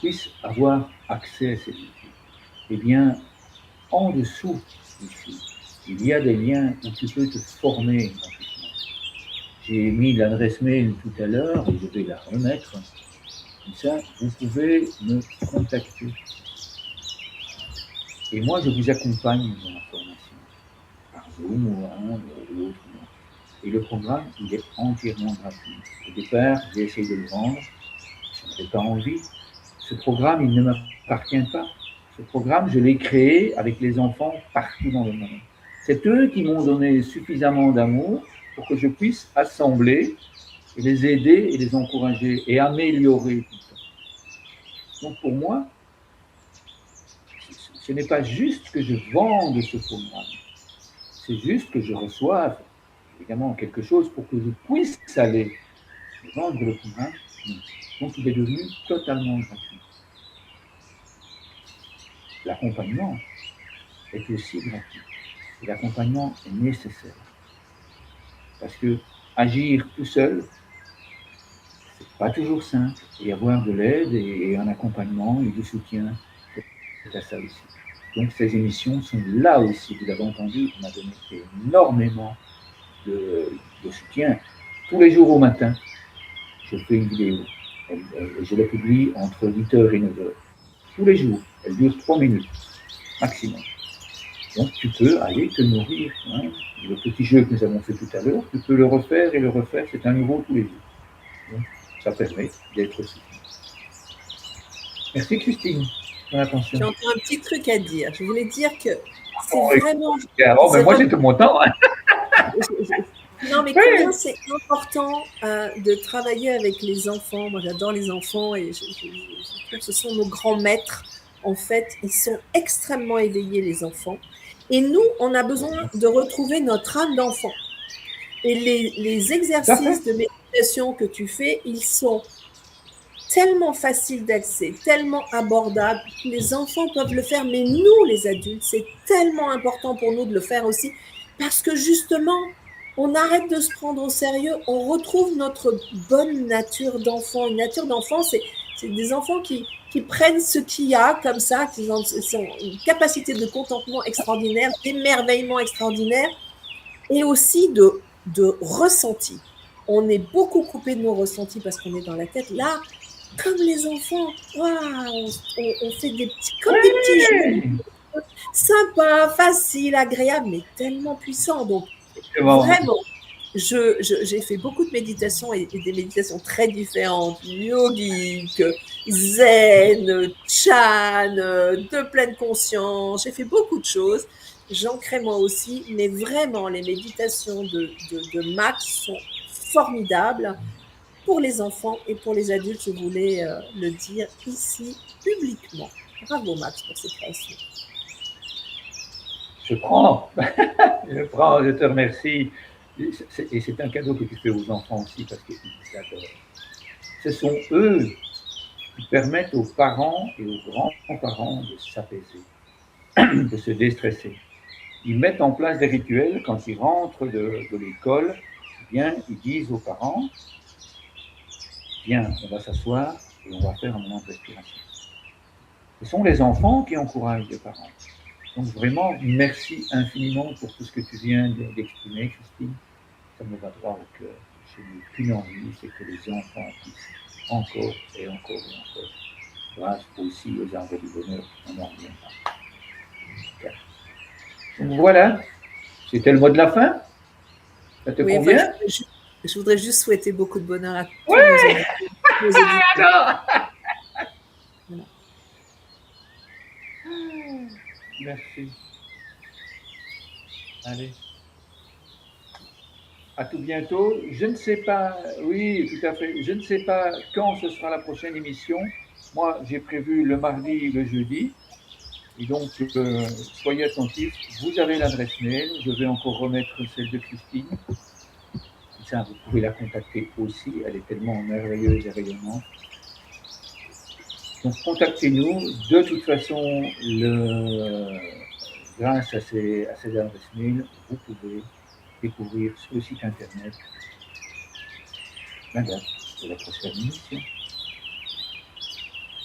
puissent avoir accès à ces outils. Eh bien, en dessous ici, il y a des liens où tu peux te former gratuitement. J'ai mis l'adresse mail tout à l'heure et je vais la remettre. Comme ça, vous pouvez me contacter. Et moi, je vous accompagne dans la formation, par Zoom ou un ou l'autre. Et le programme, il est entièrement gratuit. Au départ, j'ai essayé de le vendre, je n'avais pas envie. Ce programme, il ne m'appartient pas. Ce programme, je l'ai créé avec les enfants partout dans le monde. C'est eux qui m'ont donné suffisamment d'amour pour que je puisse assembler et les aider et les encourager et améliorer tout ça. Donc pour moi, ce n'est pas juste que je vende ce programme, c'est juste que je reçoive évidemment quelque chose pour que je puisse aller vendre le programme. Donc il est devenu totalement gratuit. L'accompagnement est aussi gratuit. Et l'accompagnement est nécessaire. Parce que agir tout seul, c'est pas toujours simple. Et avoir de l'aide et un accompagnement et du soutien, c'est à ça aussi. Donc ces émissions sont là aussi. Vous l'avez entendu, on m'a donné énormément de soutien. Tous les jours au matin, je fais une vidéo. Je la publie entre 8h et 9h. Tous les jours. Elle dure 3 minutes maximum. Donc tu peux aller te nourrir. Hein. Le petit jeu que nous avons fait tout à l'heure, tu peux le refaire et le refaire, c'est un nouveau tous les jours. Donc, ça permet d'être soutenu. Merci Christine, pour l'attention. J'ai encore un petit truc à dire. Je voulais dire que c'est vraiment... Alors, mais moi j'ai tout mon temps. Hein. Non, mais combien c'est important de travailler avec les enfants. Moi, j'adore les enfants et je trouve que ce sont nos grands maîtres. En fait, ils sont extrêmement éveillés, les enfants. Et nous, on a besoin de retrouver notre âme d'enfant. Et les exercices de méditation que tu fais, ils sont tellement faciles d'accès, tellement abordables. Les enfants peuvent le faire, mais nous, les adultes, c'est tellement important pour nous de le faire aussi, parce que justement, on arrête de se prendre au sérieux, on retrouve notre bonne nature d'enfant. Une nature d'enfant, c'est des enfants qui prennent ce qu'il y a comme ça, qui ont une capacité de contentement extraordinaire, d'émerveillement extraordinaire, et aussi de ressenti. On est beaucoup coupé de nos ressentis parce qu'on est dans la tête. Là, comme les enfants, wow, on fait des petits jeux sympas, faciles, agréables, mais tellement puissants. Donc, vraiment, j'ai fait beaucoup de méditations et des méditations très différentes, yogiques, zen, chan, de pleine conscience. J'ai fait beaucoup de choses. J'en crée moi aussi, mais vraiment, les méditations de Max sont formidables pour les enfants et pour les adultes. Je voulais le dire ici publiquement. Bravo Max pour ces créations. Je prends, je te remercie. Et c'est un cadeau que tu fais aux enfants aussi parce qu'ils adorent. Ce sont eux qui permettent aux parents et aux grands-parents de s'apaiser, de se déstresser. Ils mettent en place des rituels quand ils rentrent de l'école. Eh bien, ils disent aux parents, viens, on va s'asseoir et on va faire un moment de respiration. Ce sont les enfants qui encouragent les parents. Donc vraiment, merci infiniment pour tout ce que tu viens d'exprimer, Christine. Ça me va droit au cœur. Je n'ai qu'une envie, c'est que les enfants puissent encore et encore et encore, grâce aussi aux arbres du bonheur, on n'en revient pas. Donc voilà, c'était le mot de la fin. Ça te convient? Je voudrais juste souhaiter beaucoup de bonheur à tous ouais nos auditeurs. Voilà. Merci. Allez. À tout bientôt. Je ne sais pas, oui, tout à fait. Je ne sais pas quand ce sera la prochaine émission. Moi, j'ai prévu le mardi, le jeudi. Et donc, soyez attentifs. Vous avez l'adresse mail. Je vais encore remettre celle de Christine. Ça, vous pouvez la contacter aussi. Elle est tellement merveilleuse et rayonnante. Donc, contactez-nous. De toute façon, grâce à ces adresses mail, vous pouvez découvrir sur le site internet la date de la prochaine émission.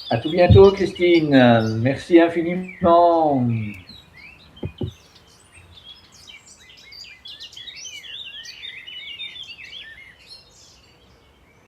À tout bientôt, Christine. Merci infiniment.